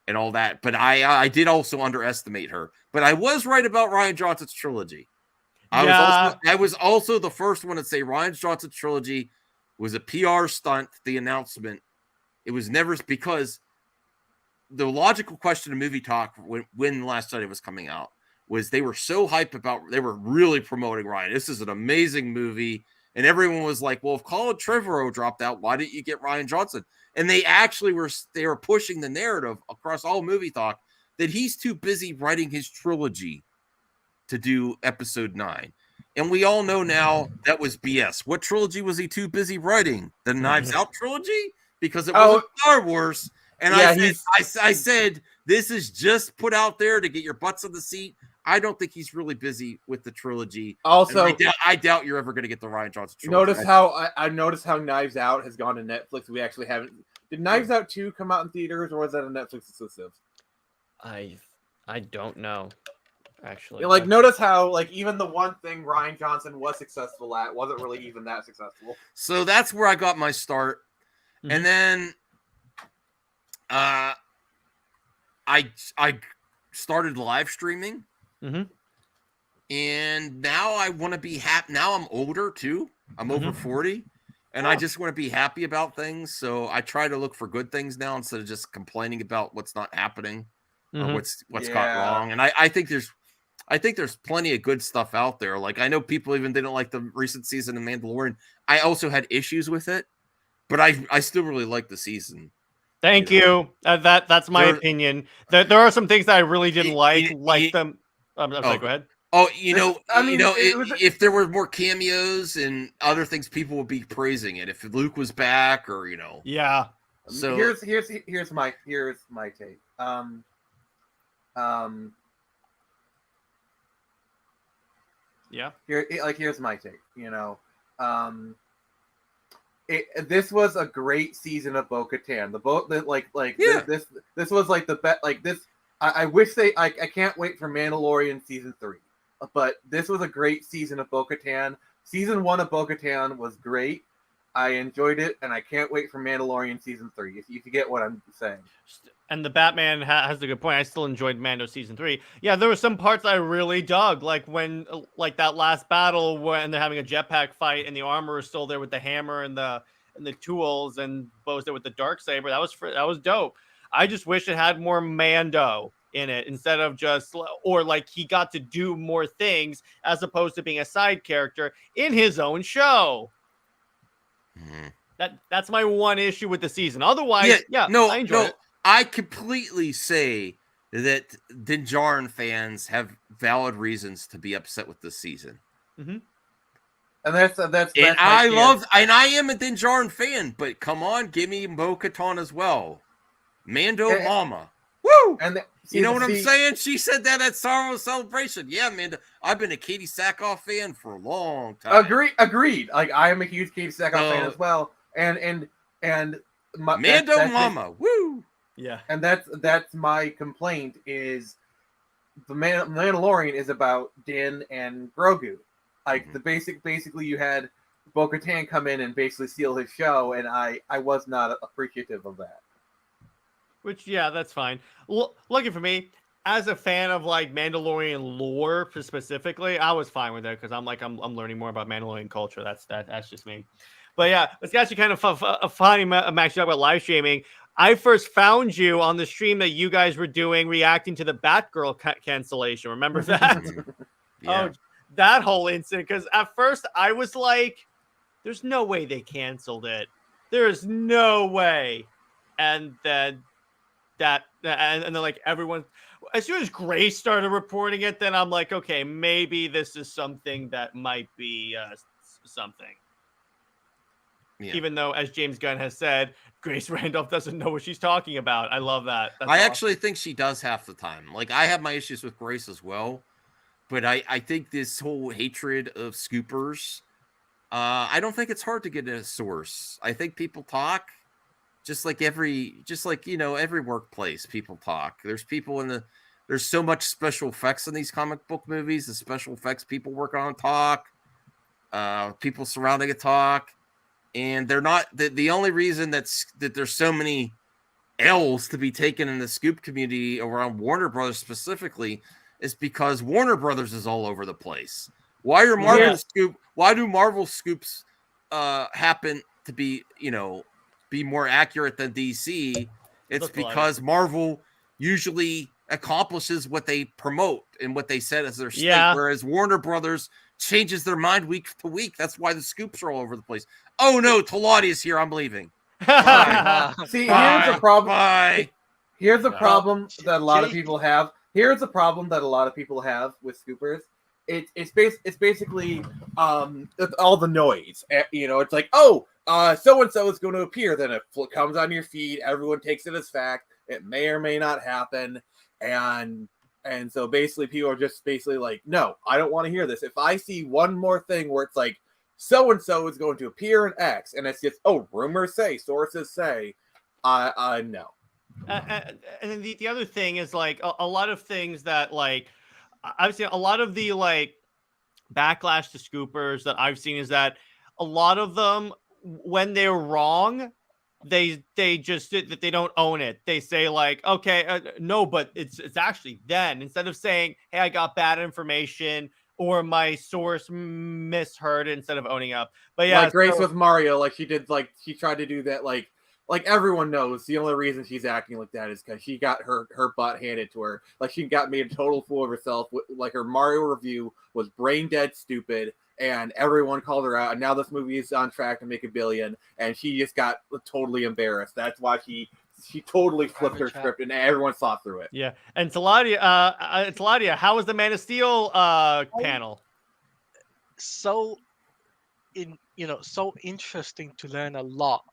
C: and all that. But I did also underestimate her. But I was right about Ryan Johnson's trilogy. I was also the first one to say Ryan Johnson's trilogy was a PR stunt, the announcement. It was never because the logical question of Movie Talk when The Last Jedi was coming out was they were so hyped they were really promoting Ryan. This is an amazing movie. And everyone was like, well, if Colin Trevorrow dropped out, why didn't you get Ryan Johnson? And they actually were pushing the narrative across all Movie Talk that he's too busy writing his trilogy to do episode 9. And we all know now that was BS. What trilogy was he too busy writing? The Knives Out trilogy? Because it wasn't Star Wars. And I said, this is just put out there to get your butts in the seat. I don't think he's really busy with the trilogy.
B: Also,
C: I doubt you're ever going to get the Ryan Johnson trilogy.
B: I noticed how Knives Out has gone to Netflix. We actually haven't. Did Knives Out 2 come out in theaters, or was that a Netflix exclusive?
A: I don't know. Actually,
B: notice how even the one thing Ryan Johnson was successful at wasn't really even that successful.
C: So that's where I got my start, and then I started live streaming.
A: Mm-hmm.
C: And now I want to be happy. Now I'm older too. I'm over 40, and I just want to be happy about things. So I try to look for good things now instead of just complaining about what's not happening or what's gone wrong. And I think I think there's plenty of good stuff out there. Like I know people even didn't like the recent season of Mandalorian. I also had issues with it, but I still really like the season.
A: Thank you. That's my opinion. There are some things that I really didn't like them. I'm sorry. Go ahead.
C: Oh,
B: It
C: if there were more cameos and other things, people would be praising it. If Luke was back, or
A: Yeah.
C: So
B: here's my take.
A: Yeah.
B: Here's my take. This was a great season of Bo-Katan. This was like the best. Like this, I wish I can't wait for Mandalorian season 3. But this was a great season of Bo-Katan. Season 1 of Bo-Katan was great. I enjoyed it, and I can't wait for Mandalorian season 3. If you get what I'm saying.
A: And the Batman has a good point. I still enjoyed Mando season 3. Yeah, there were some parts I really dug, like when that last battle when they're having a jetpack fight and the armor is still there with the hammer and the tools, and Bo's there with the Darksaber. That was dope. I just wish it had more Mando in it instead of just, or like he got to do more things as opposed to being a side character in his own show. That's my one issue with the season. Otherwise, I enjoyed it.
C: I completely say that Din Djarin fans have valid reasons to be upset with this season.
A: Mm-hmm.
B: And that's
C: I am a Din Djarin fan, but come on, give me Bo-Katan as well. Mando Mama. Woo! You know what I'm saying? She said that at Star Wars Celebration. Yeah, Amanda. I've been a Katie Sackhoff fan for a long time.
B: Agreed. Like I am a huge Katie Sackhoff fan as well. And
C: Mando Mama. Woo!
A: Yeah.
B: And that's my complaint is the Mandalorian is about Din and Grogu. Like basically you had Bo-Katan come in and basically steal his show, and I was not appreciative of that.
A: Which, yeah, that's fine. Lucky for me, as a fan of like Mandalorian lore specifically, I was fine with it because I'm learning more about Mandalorian culture. That's just me. But yeah, it's actually kind of funny, Max, you talk about live streaming. I first found you on the stream that you guys were doing, reacting to the Batgirl cancellation. Remember that?
C: Yeah.
A: Oh, that whole incident. Because at first I was like, "There's no way they canceled it. There is no way." And then and then like everyone, as soon as Grace started reporting it, then I'm like, okay, maybe this is something that might be something. Yeah. Even though, as James Gunn has said, Grace Randolph doesn't know what she's talking about. I love that.
C: I actually think she does half the time. Like, I have my issues with Grace as well, but I think this whole hatred of scoopers, I don't think it's hard to get a source. I think people talk, just like every workplace, people talk. There's so much special effects in these comic book movies. The special effects people work on talk. People surrounding it talk. And they're not the only reason that there's so many L's to be taken in the scoop community around Warner Brothers specifically is because Warner Brothers is all over the place. Why do Marvel scoops happen to be more accurate than DC? It's because Marvel usually accomplishes what they promote and what they said as their stake, whereas Warner Brothers changes their mind week to week. That's why the scoops are all over the place. Oh no, Talati's here. I'm leaving. Bye.
B: See,
C: Bye.
B: here's the problem.
C: Bye.
B: Here's the problem that a lot of people have. Here's the problem that a lot of people have with scoopers. It's basically all the noise. It's like, so and so is going to appear. Then it comes on your feed. Everyone takes it as fact. It may or may not happen, and so basically people are just basically like, no, I don't want to hear this. If I see one more thing where it's like, so and so is going to appear in X, and it's just, rumors say, sources say, no.
A: And then the other thing is like a lot of things that like I've seen, a lot of the like backlash to scoopers that I've seen is that a lot of them, when they're wrong, they just that they don't own it. They say like, okay, no, but it's actually then, instead of saying, hey, I got bad information or my source misheard it, instead of owning up. But yeah,
B: like Grace with Mario, like she did, like she tried to do that, like like everyone knows the only reason she's acting like that is because she got her butt handed to her. Like she got made a total fool of herself. Like her Mario review was brain dead stupid, and everyone called her out. And now this movie is on track to make $1 billion, and she just got totally embarrassed. That's why she totally flipped her script, and everyone saw through it.
A: Yeah, and Taladia, how was the Man of Steel panel?
E: So so interesting to learn a lot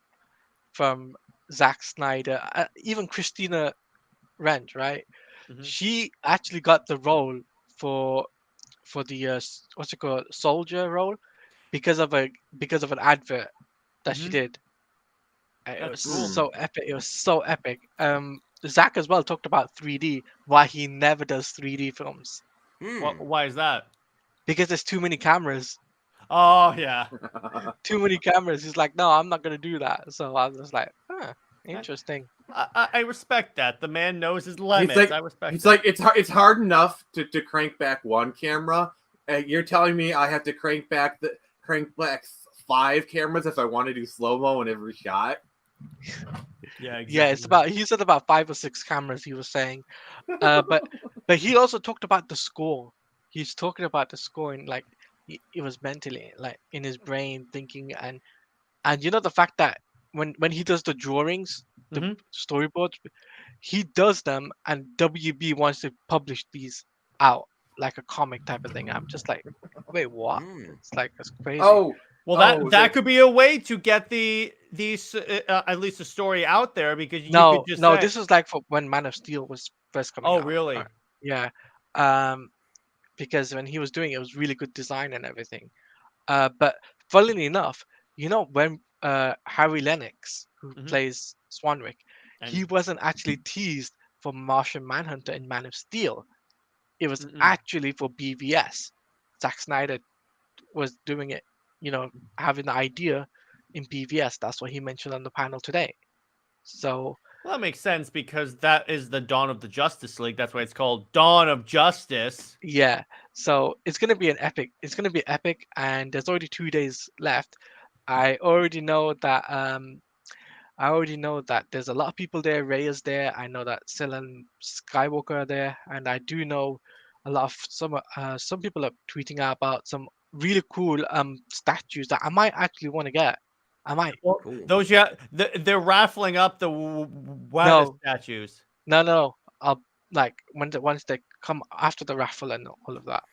E: from Zack Snyder. Even Christina Rent, right?
A: Mhm.
E: She actually got the role for the what's it called, soldier role, because of an advert that she
A: Mhm.
E: did. It
A: That's
E: was
A: cool.
E: so epic. It was so epic. Zack as well talked about 3D, why he never does 3D films,
A: Why is that?
E: because there's too many cameras.
A: Oh yeah.
E: Too many cameras. He's like, no, I'm not gonna do that. So I was like, interesting.
A: I respect that. The man knows his limits.
B: He's like,
A: I respect
B: it's
A: that.
B: like it's hard enough to crank back one camera. You're telling me I have to crank back 5 cameras if I want to do slow mo in every shot?
A: Yeah, exactly.
E: Yeah, he said about 5 or 6 cameras, he was saying. But he also talked about the score. He's talking about the score, and like it was mentally, like in his brain thinking, and the fact that when he does the drawings, the
A: Mhm.
E: storyboards, he does them, and WB wants to publish these out like a comic type of thing. I'm just like, wait, what? It's like, that's crazy.
B: Oh,
A: Well, that could be a way to get these at least the story out there, because you could just say,
E: this is like for when Man of Steel was first coming out.
A: oh really?
E: Yeah. Because when he was doing it, it was really good design and everything. But funnily enough, when Harry Lennox, who
A: Mhm.
E: plays Swanwick, he
A: And-
E: wasn't actually teased for Martian Manhunter and Man of Steel. It was
A: Mm-mm.
E: actually for BVS. Zack Snyder was doing it, having the idea in BVS. That's what he mentioned on the panel today. So
A: Well, that makes sense, because that is the dawn of the Justice League. That's why it's called Dawn of Justice.
E: yeah, so it's gonna be an epic. It's gonna be epic, and there's already 2 days left. I already know that there's a lot of people there. Ray is there. I know that Sil and Skywalker are there, and I do know a lot of some people are tweeting out about some really cool statues that I might actually want to get. I might.
A: Well,
C: Cool.
A: those they're raffling up the
E: No.
A: statues.
E: No. I'll like once they come after the raffle and all of that.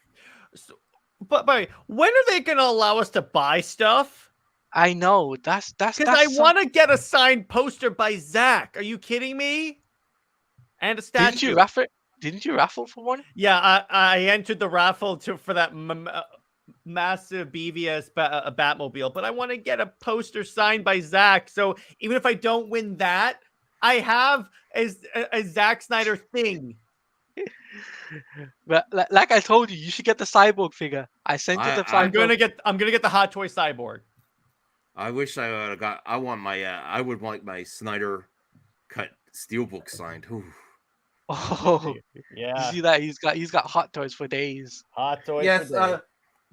A: So, but when are they going to allow us to buy stuff?
E: I know that's
A: Because I want to get a signed poster by Zack. Are you kidding me? And a statue.
E: Didn't you raffle for one?
A: Yeah, I entered the raffle for that massive BVS Batmobile, but I want to get a poster signed by Zack. So even if I don't win that, I have a Zack Snyder thing.
E: But like I told you, you should get the cyborg figure. I sent you the cyborg.
A: I'm gonna get the Hot Toy Cyborg.
C: I wish I would have got. I would like my Snyder cut steelbook signed. Ooh.
E: Oh,
A: yeah.
E: You see that he's got Hot Toys for days.
A: Hot Toys.
B: Yes,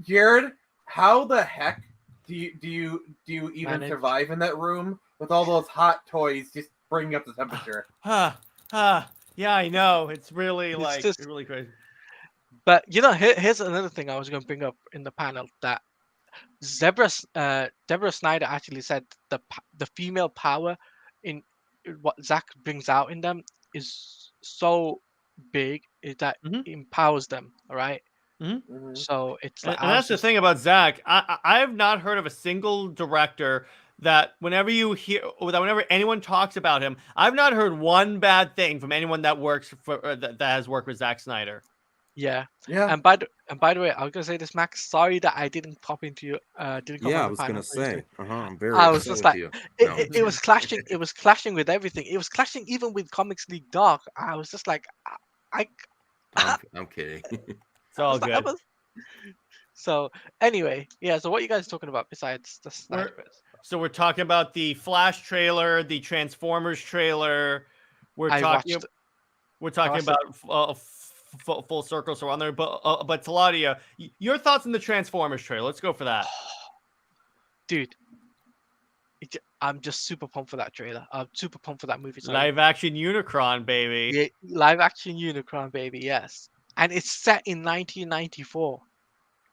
B: Jared. How the heck do you even
E: Manage.
B: survive in that room with all those hot toys just bringing up the temperature?
A: Yeah, I know. It's really
E: It's
A: really crazy.
E: But here's another thing I was going to bring up in the panel, that Deborah Snyder actually said the female power in what Zack brings out in them is so big that it empowers them. All right? So it's like,
A: and that's the thing about Zack. I have not heard of a single director that whenever anyone talks about him, I've not heard one bad thing from anyone that works that has worked with Zack Snyder.
E: Yeah.
B: Yeah.
E: And by the way, I was gonna say this, Max. Sorry that I didn't pop into you. Didn't come on the
C: I was
E: panel
C: gonna say.
E: Tuesday.
C: I'm
E: I was just like,
C: you.
E: it was clashing. It was clashing with everything. It was clashing even with Comics League Dark. I was just like,
C: I'm kidding.
A: It's all good.
E: So anyway, yeah. So what are you guys talking about besides the Snyderverse?
A: So we're talking about the Flash trailer, the Transformers trailer. We're talking about full circle, so on there. But Taladia, your thoughts on the Transformers trailer? Let's go for that,
E: dude. I'm just super pumped for that trailer. I'm super pumped for that movie. Sorry.
A: Live action Unicron, baby.
E: Yeah, live action Unicron, baby. Yes, and it's set in 1994.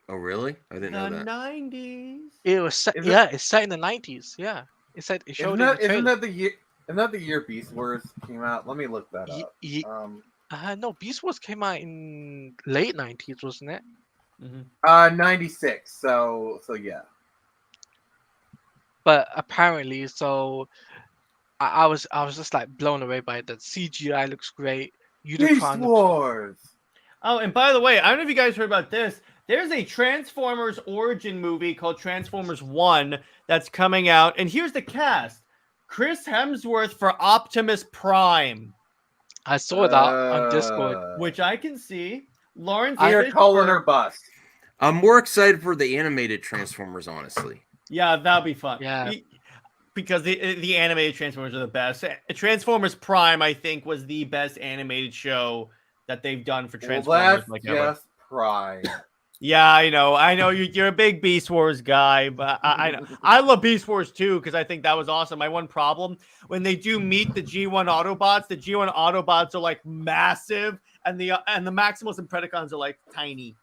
C: Oh, really? I didn't know
A: The
C: that.
A: 90s.
E: It was set.
B: Is it-
E: Yeah, it's set in the 90s. Yeah, it said it showed in the
B: Isn't
E: trailer.
B: that the year? Isn't that the year Beast Wars came out? Let me look that
E: Ye-
B: up.
E: ye-
B: Um,
E: no, Beast Wars came out in late 90s, wasn't it?
B: 96. So yeah.
E: But apparently, so I was just like blown away by it. The CGI looks great.
B: Beast
E: Unicron looks
B: Wars.
A: Oh, and by the way, I don't know if you guys heard about this. There's a Transformers origin movie called Transformers 1 that's coming out. And here's the cast. Chris Hemsworth for Optimus Prime,
E: I saw that on Discord.
A: which I can see. Lawrence
B: Either colon
A: Fishburne-
B: or bust.
C: I'm more excited for the animated Transformers, honestly.
A: Yeah, that'll be fun.
E: Yeah.
A: Because the animated Transformers are the best. Transformers Prime, I think, was the best animated show that they've done for
B: Well,
A: Transformers.
B: that's
A: ever.
B: just Prime.
A: Yeah, I know. You're a big Beast Wars guy, but I know. I love Beast Wars too because I think that was awesome. My one problem when they do meet the G1 Autobots, the G1 Autobots are like massive, and the Maximals and Predacons are like tiny.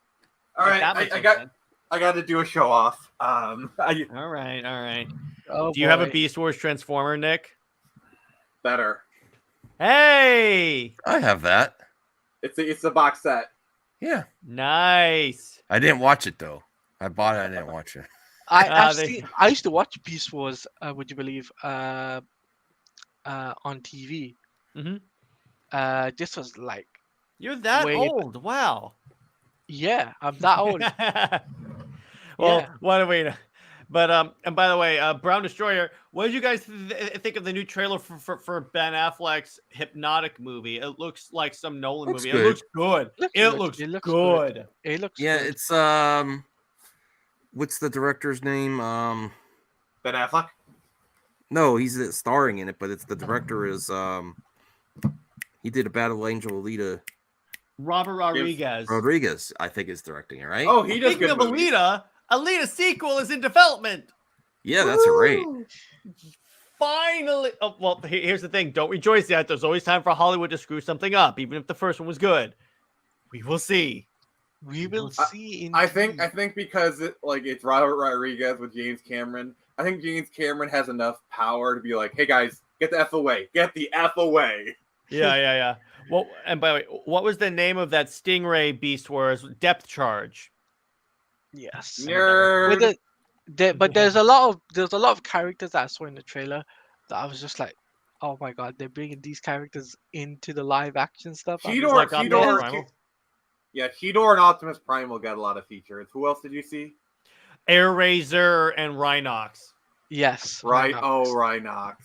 B: All
A: Like,
B: right,
A: that makes sense.
B: I got to do a show off.
A: All right.
E: Oh,
A: Do you have a
E: boy.
A: Beast Wars Transformer, Nick?
B: better.
A: Hey,
C: I have that.
B: It's a box set.
C: Yeah.
A: nice.
C: I didn't watch it though. I bought it. I didn't watch it.
E: I used to watch Beast Wars. Would you believe? On TV.
A: Mhm.
E: This was like,
A: You're that
E: Wait.
A: old. Wow.
E: yeah, I'm that old.
A: Well,
E: Yeah.
A: what do we know? But and by the way, Brown Destroyer, what did you guys think of the new trailer for Ben Affleck's Hypnotic movie? It looks like some Nolan
C: Looks
A: movie.
C: good.
A: It looks good. It looks
E: It looks
A: good.
E: good. It looks
C: Yeah,
E: good.
C: it's what's the director's name?
B: Ben Affleck.
C: No, he's starring in it, but it's the director is he did a Battle Angel Alita
A: Robert Rodriguez.
C: Rodriguez, I think is directing it, right?
B: Oh, he does
A: Speaking
B: good
A: of
B: movies.
A: Alita sequel is in development.
C: yeah, that's great.
A: Woo! Finally. Oh, well, here's the thing. Don't rejoice yet. There's always time for Hollywood to screw something up, even if the first one was good. We will see.
E: We will
B: I-
E: see. In
B: I think because it's Robert Rodriguez with James Cameron. I think James Cameron has enough power to be like, "Hey guys, get the F away. Get the F away."
A: Yeah. Well, and by the way, what was the name of that Stingray Beast Wars Depth Charge?
E: Yes.
B: Nerd.
E: With but there's a lot of characters that I saw in the trailer that I was just like, oh my god, they're bringing these characters into the live action stuff. I'm just like,
A: Primal.
B: Cheetor and Optimus Prime will get a lot of features. Who else did you see?
A: Air Razor and Rhinox.
E: yes,
B: Right.
E: Rhinox.
B: Oh, Rhinox.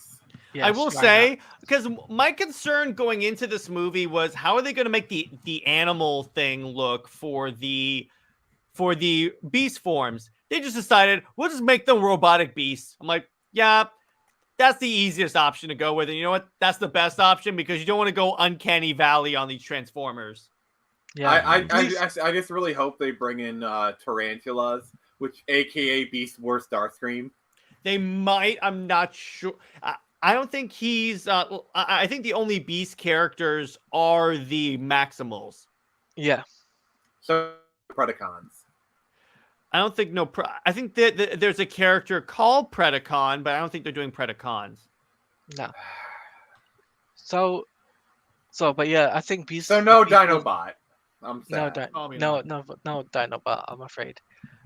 A: I
E: Yes,
A: will
E: Rhinox.
A: say, because my concern going into this movie was how are they going to make the animal thing look for the beast forms? They just decided we'll just make them robotic beasts. I'm like, yeah, that's the easiest option to go with. And you know what? That's the best option because you don't want to go uncanny valley on these Transformers.
E: yeah,
B: I just really hope they bring in tarantulas, which AKA Beast Wars Starscream.
A: They might. I'm not sure. I don't think he's. I think the only beast characters are the Maximals.
E: yeah.
B: So Predacons.
A: I don't think I think that there's a character called Predacon, but I don't think they're doing Predacons.
E: No. So, but yeah, I think Beast.
B: So no
E: Beast Wars-
B: Dinobot. I'm
E: No,
B: sad.
A: Probably
E: no,
A: not.
E: no Dinobot. I'm afraid,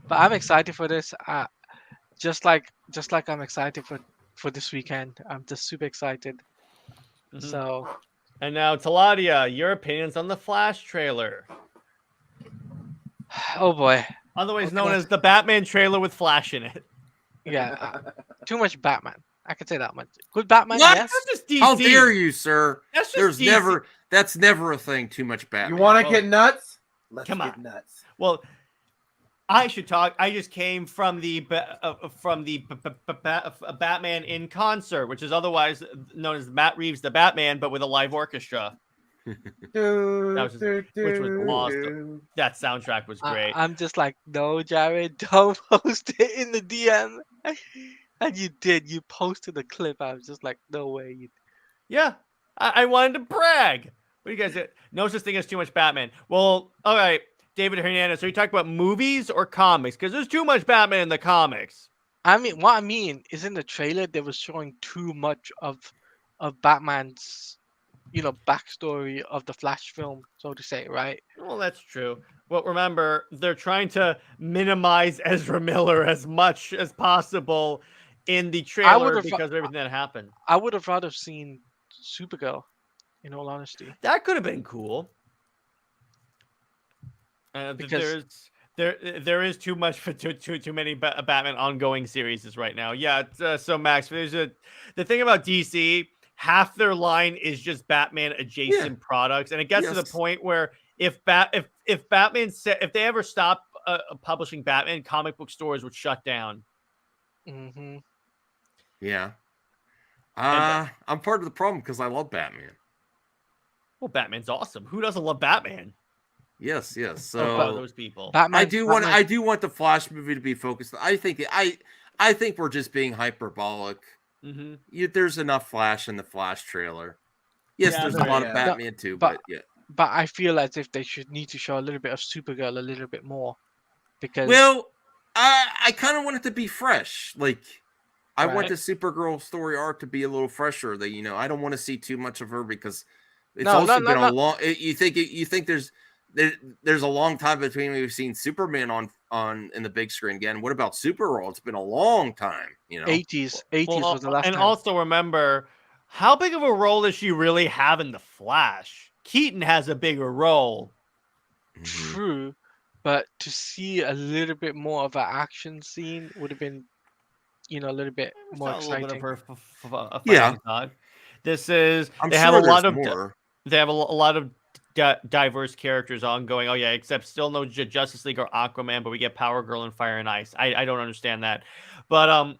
E: but I'm excited for this. Just like I'm excited for this weekend. I'm just super excited.
A: Mhm.
E: So,
A: And now, Taladia, your opinions on the Flash trailer,
E: oh boy,
A: otherwise
E: Okay.
A: known as the Batman trailer with Flash in it.
E: yeah, too much Batman. I can say that much. Good Batman,
C: What?
E: yes.
A: That's just DC.
C: How dare you, sir?
A: That's just
C: There's
A: DC.
C: that's never a thing. Too much Batman.
B: You want to
A: Oh.
B: get nuts? Let's
A: Come
B: get
A: on.
B: nuts.
A: Well, I should talk. I just came from the Batman in Concert, which is otherwise known as Matt Reeves the Batman, but with a live orchestra.
B: That
A: which was awesome. That soundtrack was great.
E: I'm just like, no, Jared, don't post it in the DM. And you did. You posted a clip. I was just like, no way.
A: Yeah, I wanted to brag. What do you guys do? No such thing as too much Batman. Well, all right, David Hernandez. Are you talking about movies or comics? Because there's too much Batman in the comics.
E: I mean, what I mean is in the trailer they were showing too much of Batman's, backstory of the Flash film, so to say, right?
A: Well, that's true. Well, remember, they're trying to minimize Ezra Miller as much as possible in the trailer because of everything that happened.
E: I would have rather seen Supergirl, in all honesty.
A: That could have been cool.
E: Because
A: there is too much for too many Batman ongoing series right now. Yeah. So Max, the thing about DC, half their line is just Batman adjacent products, and it gets to the point where if Batman if they ever stop publishing Batman, comic book stores would shut down.
E: Mm-hmm.
C: Yeah. I'm part of the problem because I love Batman.
A: Well, Batman's awesome. Who doesn't love Batman?
C: Yes. So
A: those people.
C: I do want the Flash movie to be focused. I think we're just being hyperbolic.
A: Mm-hmm.
C: There's enough Flash in the Flash trailer. Yes, there's a lot of Batman too, but yeah.
E: But I feel as if they need to show a little bit of Supergirl a little bit more, because
C: I kind of want it to be fresh. Like I want the Supergirl story arc to be a little fresher. That I don't want to see too much of her because it's been a long. You think there's a long time between we've seen Superman on in the big screen again. What about Supergirl? It's been a long time.
E: 80s was the last
A: and
E: time.
A: Also remember, how big of a role does she really have in the Flash? Keaton has a bigger role.
E: True, but to see a little bit more of an action scene would have been, a little bit more exciting.
A: A little bit of her God. This is
C: they have a lot
A: of diverse characters ongoing. Oh yeah, except still no Justice League or Aquaman, but we get Power Girl and Fire and Ice. I don't understand that, but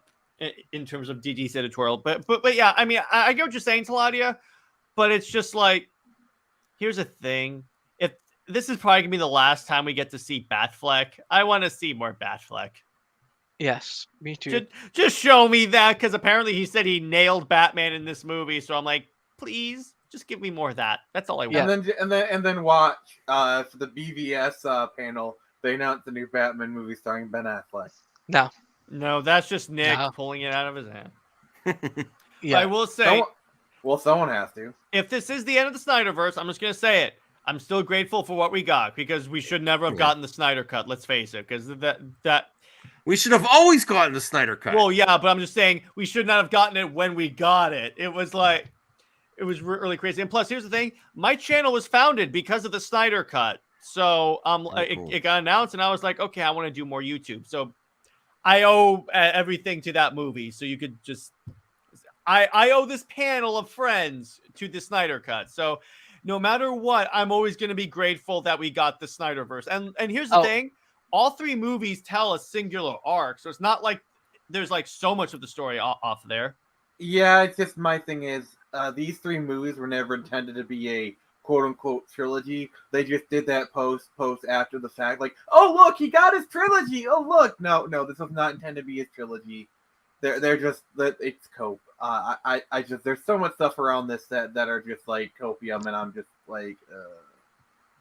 A: in terms of DD's editorial, but yeah, I mean, I get what you're saying, Taladia, but it's just like, here's the thing: if this is probably gonna be the last time we get to see Batfleck, I want to see more Batfleck.
E: Yes, me too.
A: Just show me that, because apparently he said he nailed Batman in this movie, so I'm like, please. Just give me more of that. That's all I want.
B: And then watch for the BVS panel. They announced the new Batman movie starring Ben Affleck.
A: No, that's just Nick pulling it out of his hand.
E: Yeah,
A: I will say.
B: Someone has to.
A: If this is the end of the Snyderverse, I'm just gonna say it. I'm still grateful for what we got, because we should never have gotten the Snyder Cut. Let's face it, because that
C: we should have always gotten the Snyder Cut.
A: Well, yeah, but I'm just saying we should not have gotten it when we got it. It was like. It was really crazy. And plus, here's the thing. My channel was founded because of the Snyder Cut. So
C: cool.
A: it got announced, and I was like, okay, I want to do more YouTube. So I owe everything to that movie. So you could just... I owe this panel of friends to the Snyder Cut. So no matter what, I'm always going to be grateful that we got the Snyderverse. And here's the thing. All three movies tell a singular arc. So it's not like there's like so much of the story off there.
B: Yeah, it's just my thing is... these three movies were never intended to be a quote-unquote trilogy. They just did that post after the fact. Like, oh, look, he got his trilogy. Oh, look. No, this was not intended to be his trilogy. They're just... It's cope. I just... There's so much stuff around this that are just, like, copium, and I'm just, like...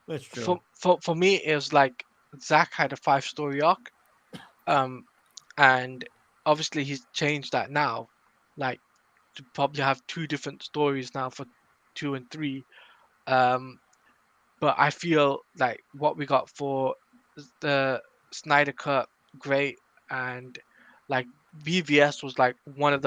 A: That's true.
E: For me, it was like, Zack had a 5-story arc. And obviously he's changed that now. Like, to probably have 2 different stories now for 2 and 3, but I feel like what we got for the Snyder Cut, great, and like BVS was like one of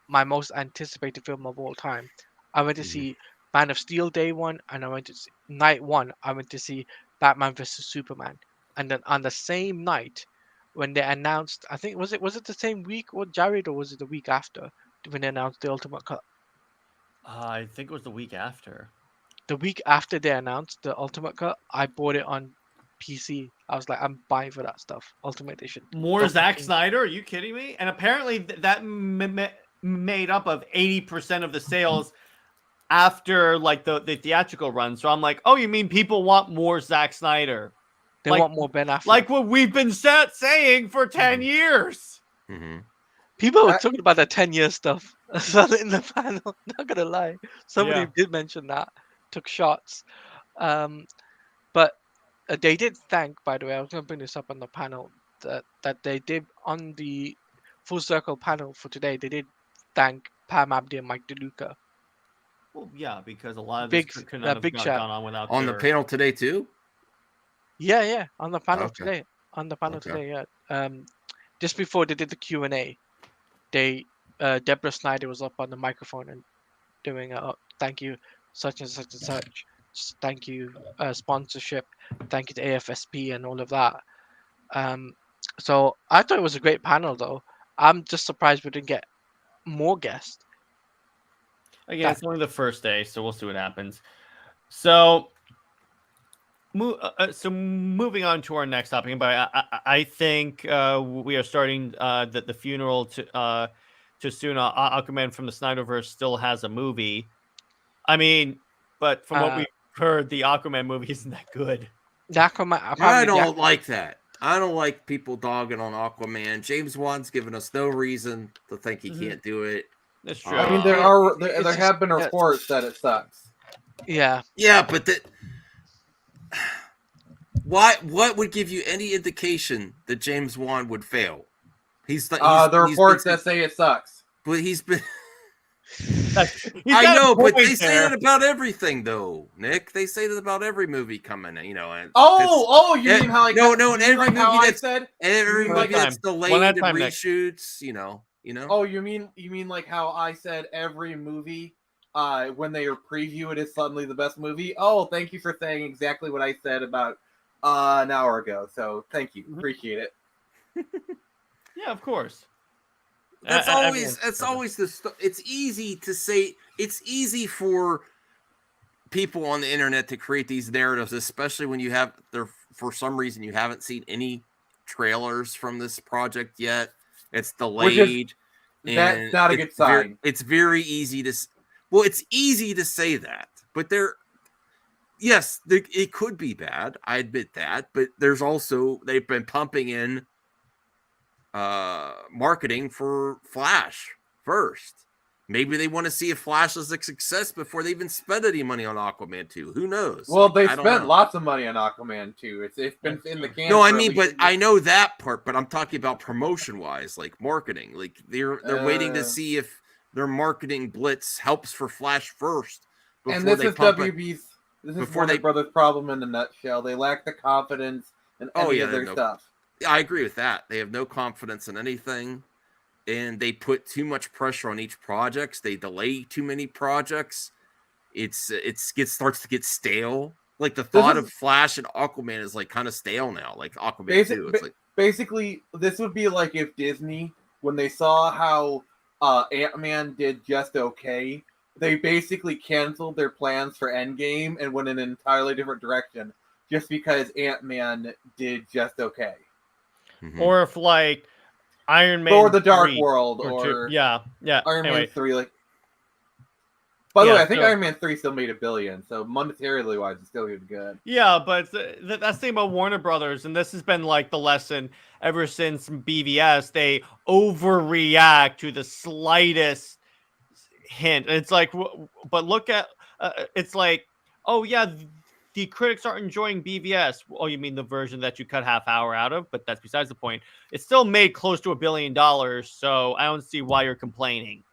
E: my most anticipated film of all time. I went to see Man of Steel Day 1, and I went to see Night 1. I went to see Batman vs Superman, and then on the same night when they announced, I think was it the same week, or Jared, or was it the week after? When they announced the Ultimate Cut.
A: I think it was the week after.
E: The week after they announced the Ultimate Cut, I bought it on PC. I was like, I'm buying for that stuff. Ultimate Edition.
A: More Zack Snyder? Are you kidding me? And apparently that made up of 80% of the sales after like the theatrical run. So I'm like, oh, you mean people want more Zack Snyder?
E: They want more Ben Affleck.
A: Like what we've been saying for 10 years.
C: Mm-hmm.
E: People were
B: That-
E: talking about the 10-year stuff as well in the panel. Not gonna lie, somebody
A: Yeah.
E: did mention that, took shots. But they did thank, by the way, I was gonna bring this up on the panel that they did on the Full Circle panel for today. They did thank Pam Abdi and Mike DeLuca.
A: Well, yeah, because a lot of
E: Big-
A: this could not have
E: big
A: gone
E: shot.
A: on without
C: On the
A: their-
C: panel today too.
E: Yeah, on the panel
C: Okay.
E: today. On the panel
C: Okay.
E: today, yeah. Just before they did the Q&A, Deborah Snyder was up on the microphone and doing thank you, such and such and such. Thank you, sponsorship. Thank you to AFSP and all of that. So I thought it was a great panel, though. I'm just surprised we didn't get more guests.
A: Again, it's only the first day, so we'll see what happens. So, moving on to our next topic, but I think we are starting the funeral to soon. Aquaman from the Snyderverse still has a movie. I mean, but from what we've heard, the Aquaman movie isn't that good.
C: I don't like that. I don't like people dogging on Aquaman. James Wan's given us no reason to think he can't do it.
A: That's true.
B: I mean, there have been reports that it sucks.
E: Yeah,
C: but what would give you any indication that James Wan would fail?
B: The reports that say it sucks.
C: But he's been.
A: I
C: know, but they say that about everything, though, Nick. They say that about every movie coming, And
B: you mean how
C: and every movie
B: that's
C: delayed and reshoots,
B: Oh, you mean like how I said every movie, when they preview it is suddenly the best movie? Oh, thank you for saying exactly what I said about an hour ago. So thank you, appreciate it.
A: Yeah, of course.
C: That's always the. It's easy to say. It's easy for people on the internet to create these narratives, especially when you have for some reason you haven't seen any trailers from this project yet. It's delayed.
B: That's not a good sign.
C: It's very easy to. Well, it's easy to say that, but it could be bad. I admit that, but there's also they've been pumping in marketing for Flash first. Maybe they want to see if Flash is a success before they even spend any money on Aquaman 2. Who knows?
B: Well, they spent lots of money on Aquaman 2. It's been in the can.
C: No, I mean, but I know that part. But I'm talking about promotion-wise, like marketing. Like they're waiting to see if their marketing blitz helps for Flash first.
B: And this is WB's. This is Warner Brothers' problem in a nutshell. They lack the confidence in any of their stuff.
C: I agree with that. They have no confidence in anything, and they put too much pressure on each project. They delay too many projects. It starts to get stale. Like the thought of Flash and Aquaman is like kind of stale now. Like Aquaman 2. It's
B: basically, this would be like if Disney, when they saw how Ant-Man did just okay, they basically canceled their plans for Endgame and went in an entirely different direction just because Ant-Man did just okay.
C: Mm-hmm.
A: Or if like Iron Man
B: or the Dark
A: 3,
B: World
A: or
B: Iron
A: Man
B: 3. Like, by the way, I think Iron Man 3 still made $1 billion, so monetarily wise, it's still good.
A: Yeah, but that's the thing about Warner Brothers, and this has been like the lesson ever since BVS. They overreact to the slightest hint. It's like, but look at it's like, oh yeah, the critics aren't enjoying BVS. Oh, you mean the version that you cut half hour out of? But that's besides the point. It still made close to $1 billion, so I don't see why you're complaining.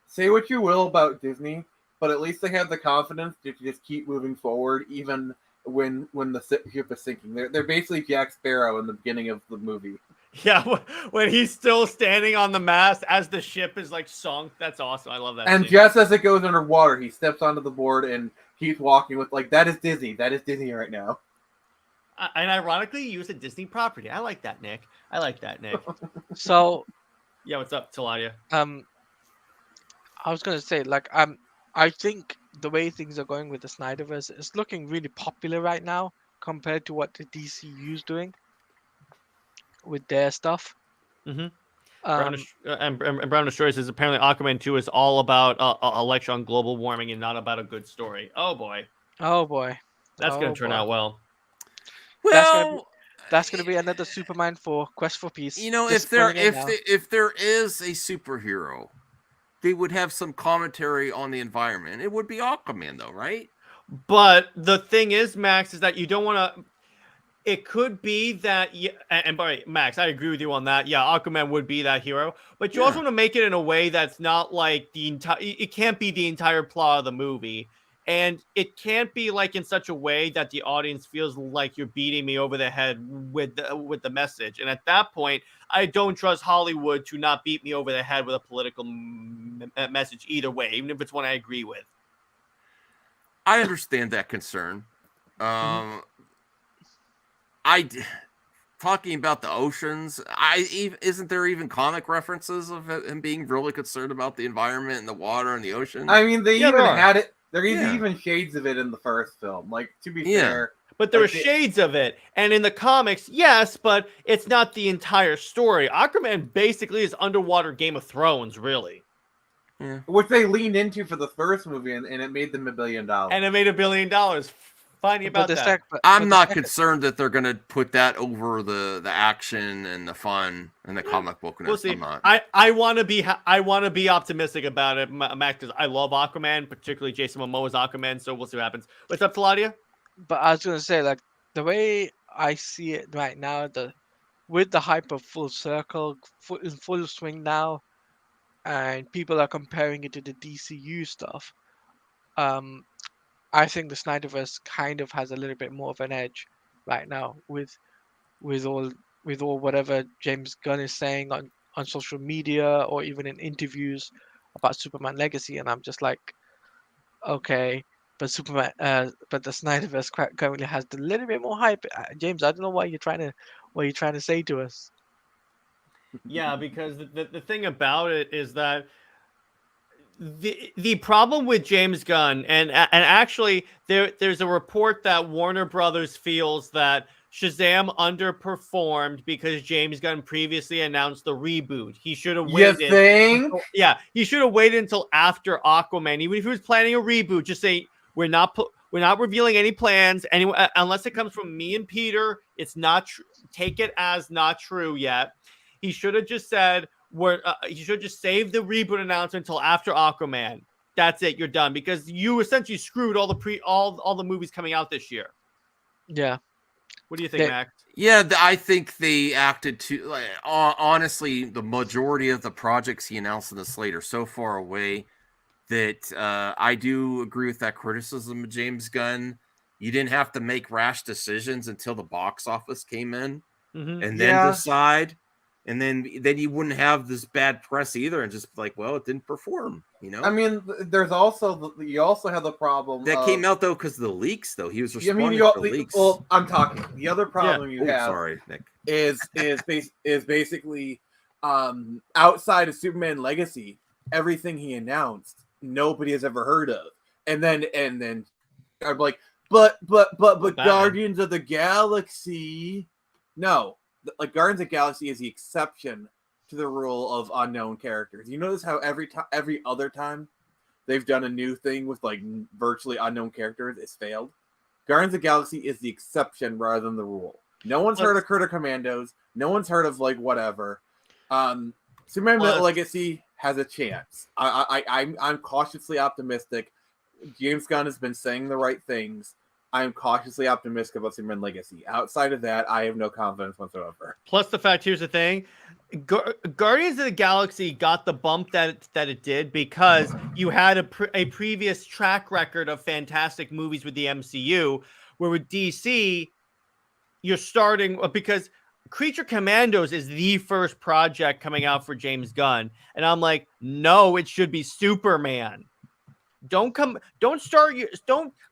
B: Say what you will about Disney, but at least they have the confidence to just keep moving forward, even when the ship is sinking. They're basically Jack Sparrow in the beginning of the movie.
A: Yeah, when he's still standing on the mast as the ship is like sunk. That's awesome. I love that.
B: And
A: scene.
B: just as it goes underwater, he steps onto the board and keeps walking with that is Disney. That is Disney right now.
A: And ironically, you use a Disney property. I like that, Nick.
E: So,
A: yeah, what's up, Taladia?
E: I was gonna say, I think the way things are going with the Snyderverse is looking really popular right now compared to what the DCU's doing with their stuff.
A: Mm-hmm. Brown Destroyer says apparently Aquaman 2 is all about a lecture on global warming and not about a good story. Oh boy.
E: Oh boy.
A: That's going to turn out well.
C: Well,
E: That's gonna be another Superman 4 Quest for Peace.
C: You know,
E: Just calling it now.
C: if there is a superhero, they would have some commentary on the environment. It would be Aquaman, though, right?
A: But the thing is, Max, is that you don't want to. It could be that, and by Max, I agree with you on that. Yeah, Aquaman would be that hero, but you also want to make it in a way that's not like the entire. It can't be the entire plot of the movie, and it can't be like in such a way that the audience feels like you're beating me over the head with the message. And at that point, I don't trust Hollywood to not beat me over the head with a political message either way, even if it's one I agree with.
C: I understand that concern. Talking about the oceans. Isn't there even comic references of him being really concerned about the environment and the water and the ocean?
B: I mean, they even had it. There is
C: Yeah.
B: even shades of it in the first film. Like, to be fair,
A: But there
B: like
A: are shades of it, and in the comics, yes, but it's not the entire story. Aquaman basically is underwater Game of Thrones, really.
B: which they leaned into for the first movie, and it made them $1 billion.
A: And it made $1 billion. Funny about that.
C: I'm not concerned that they're going to put that over the action and the fun and the comic book.
A: We'll see.
C: I'm not.
A: I want to be optimistic about it, Max, because I love Aquaman, particularly Jason Momoa's Aquaman. So we'll see what happens. What's up, Claudia?
E: But I was gonna say, like, the way I see it right now, with the hype of Full Circle in full swing now, and people are comparing it to the DCU stuff, I think the Snyderverse kind of has a little bit more of an edge right now with all whatever James Gunn is saying on social media or even in interviews about Superman Legacy, and I'm just like, okay, but but the Snyderverse currently has a little bit more hype. James, I don't know what you're trying to say to us.
A: Yeah, because the thing about it is that the problem with James Gunn, and actually there's a report that Warner Brothers feels that Shazam underperformed because James Gunn previously announced the reboot. He should have waited.
B: You think?
A: He should have waited until after Aquaman. Even if he was planning a reboot, just say we're not revealing any plans anyway, unless it comes from me and Peter. It's not true. Take it as not true yet. He should have just said he should just save the reboot announcement until after Aquaman. That's it. You're done, because you essentially screwed all the movies coming out this year.
E: Yeah.
A: What do you think, Mac?
C: Yeah, I think they acted too. Like, honestly, the majority of the projects he announced in the slate are so far away that I do agree with that criticism of James Gunn. You didn't have to make rash decisions until the box office came in, and then decide. And then you wouldn't have this bad press either, and just like, well, it didn't perform, you know.
B: I mean, there's also you also have the problem
C: that came out though because of the leaks. Though he was responding to the leaks.
B: Well, I'm talking. The other problem you have,
C: sorry, Nick,
B: is basically outside of Superman Legacy, everything he announced, nobody has ever heard of, and then I'm like, but Guardians of the Galaxy, no. Like, Guardians of the Galaxy is the exception to the rule of unknown characters. You notice how every other time they've done a new thing with like virtually unknown characters, it's failed. Guardians of the Galaxy is the exception rather than the rule. No one's heard of Critter Commandos. No one's heard of like whatever. Superman Legacy has a chance. I'm cautiously optimistic. James Gunn has been saying the right things. I am cautiously optimistic about Superman Legacy. Outside of that, I have no confidence whatsoever.
A: Plus the fact, here's the thing. Guardians of the Galaxy got the bump that it did because you had a previous track record of fantastic movies with the MCU, where with DC, you're starting because Creature Commandos is the first project coming out for James Gunn. And I'm like, no, it should be Superman.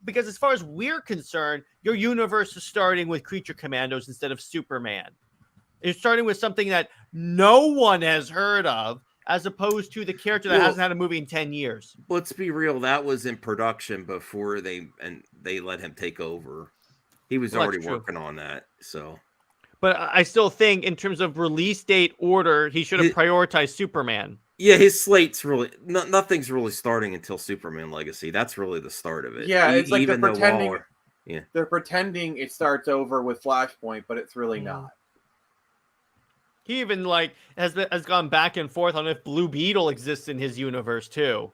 A: Because as far as we're concerned, your universe is starting with Creature Commandos instead of Superman. You're starting with something that no one has heard of, as opposed to the character that hasn't had a movie in 10 years.
C: Let's be real. That was in production before they let him take over. He was already working on that. So,
A: but I still think in terms of release date order, he should have prioritized Superman.
C: Yeah, his slate's really nothing's really starting until Superman Legacy. That's really the start of it.
B: Yeah, it's like they're pretending. they're pretending it starts over with Flashpoint, but it's really
E: Mm.
B: not.
A: He even like has gone back and forth on if Blue Beetle exists in his universe too.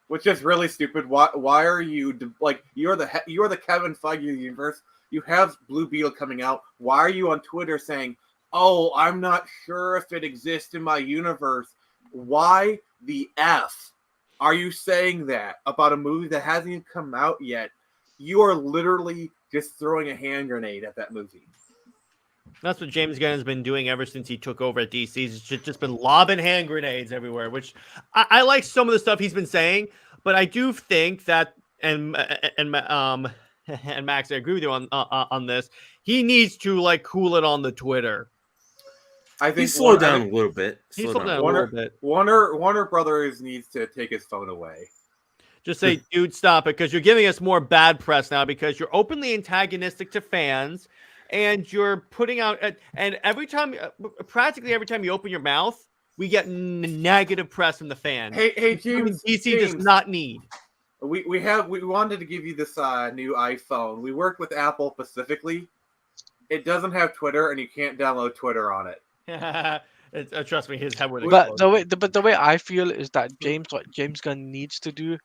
B: Which is really stupid. Why are you like you're the Kevin Feige of the universe? You have Blue Beetle coming out. Why are you on Twitter saying, "Oh, I'm not sure if it exists in my universe"? Why the f are you saying that about a movie that hasn't even come out yet? You are literally just throwing a hand grenade at that movie.
A: That's what James Gunn has been doing ever since he took over at DC. He's just been lobbing hand grenades everywhere, which I like some of the stuff he's been saying, but I do think that and Max, I agree with you on this. He needs to like cool it on the Twitter.
B: I think
C: He slowed down a little bit.
A: He slowed down a little bit.
B: Warner Brothers needs to take his phone away.
A: Just say, dude, stop it, because you're giving us more bad press now because you're openly antagonistic to fans. And you're putting out, and every time, practically every time you open your mouth, we get negative press from the fans.
B: Hey, James.
A: DC does not need.
B: We wanted to give you this new iPhone. We worked with Apple specifically. It doesn't have Twitter, and you can't download Twitter on it.
A: Trust me, his head would.
E: But the way I feel is that what James Gunn needs to do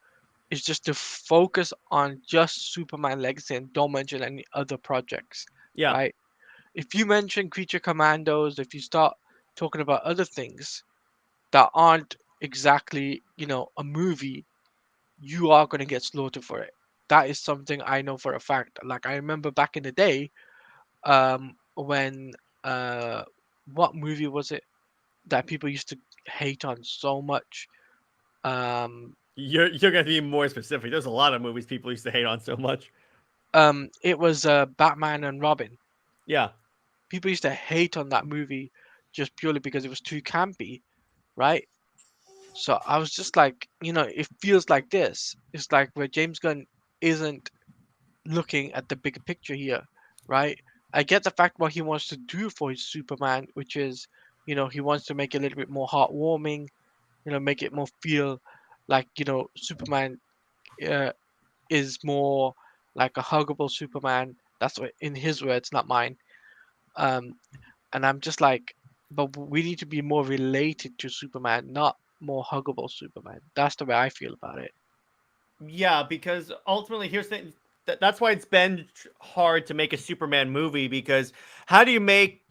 E: is just to focus on just Superman Legacy and don't mention any other projects.
A: Yeah.
E: Right. If you mention Creature Commandos, if you start talking about other things that aren't exactly, a movie, you are going to get slaughtered for it. That is something I know for a fact. Like I remember back in the day, when what movie was it that people used to hate on so much?
A: You're gonna be more specific. There's a lot of movies people used to hate on so much.
E: It was Batman and Robin.
A: Yeah.
E: People used to hate on that movie just purely because it was too campy, right? So I was just like, it feels like this. It's like where James Gunn isn't looking at the bigger picture here, right? I get the fact what he wants to do for his Superman, which is, he wants to make it a little bit more heartwarming, make it more feel like, Superman is more like a huggable Superman. That's what, in his words, not mine. And I'm just like, but we need to be more related to Superman, not more huggable Superman. That's the way I feel about it.
A: Yeah, because ultimately, here's the that's why it's been hard to make a Superman movie, because how do you make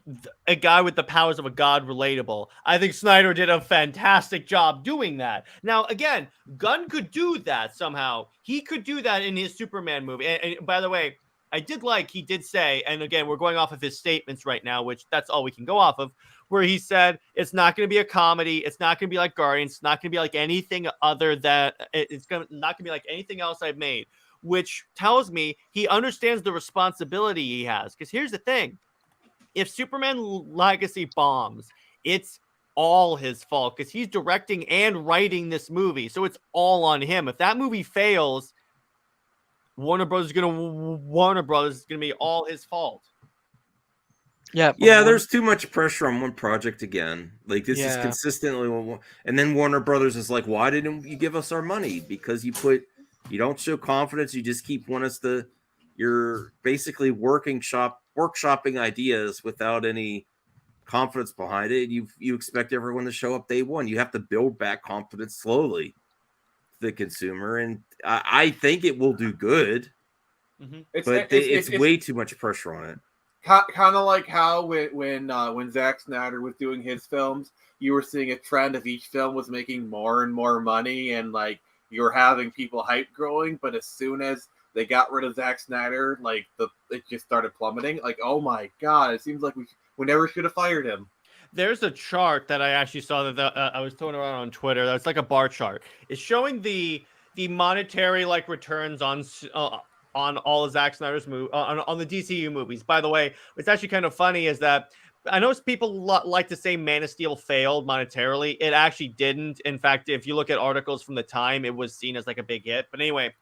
A: a guy with the powers of a god relatable? I think Snyder did a fantastic job doing that. Now, again, Gunn could do that somehow. He could do that in his Superman movie. And by the way, I did like he did say, and again, we're going off of his statements right now, which that's all we can go off of, where he said it's not going to be a comedy. It's not going to be like Guardians. It's not going to be like anything other than not going to be like anything else I've made, which tells me he understands the responsibility he has. Because here's the thing. If Superman Legacy bombs, it's all his fault because he's directing and writing this movie. So it's all on him. If that movie fails, Warner Brothers is gonna be all his fault.
E: Yeah.
C: There's too much pressure on one project again. Like this is consistently, and then Warner Brothers is like, "Why didn't you give us our money? Because you don't show confidence. You just keep you're basically workshopping ideas without any confidence behind it. You expect everyone to show up day one. You have to build back confidence slowly." The consumer, and I think it will do good, but it's way too much pressure on it.
B: Kind of like how when Zack Snyder was doing his films, you were seeing a trend of each film was making more and more money, and like you were having people hype growing. But as soon as they got rid of Zack Snyder, like it just started plummeting. Like, oh my god, it seems like we never should have fired him.
A: There's a chart that I actually saw that I was throwing around on Twitter. That's like a bar chart. It's showing the monetary like returns on all of Zack Snyder's on the DCU movies. By the way, what's actually kind of funny is that I know people like to say Man of Steel failed monetarily. It actually didn't. In fact, if you look at articles from the time, it was seen as like a big hit. But anyway,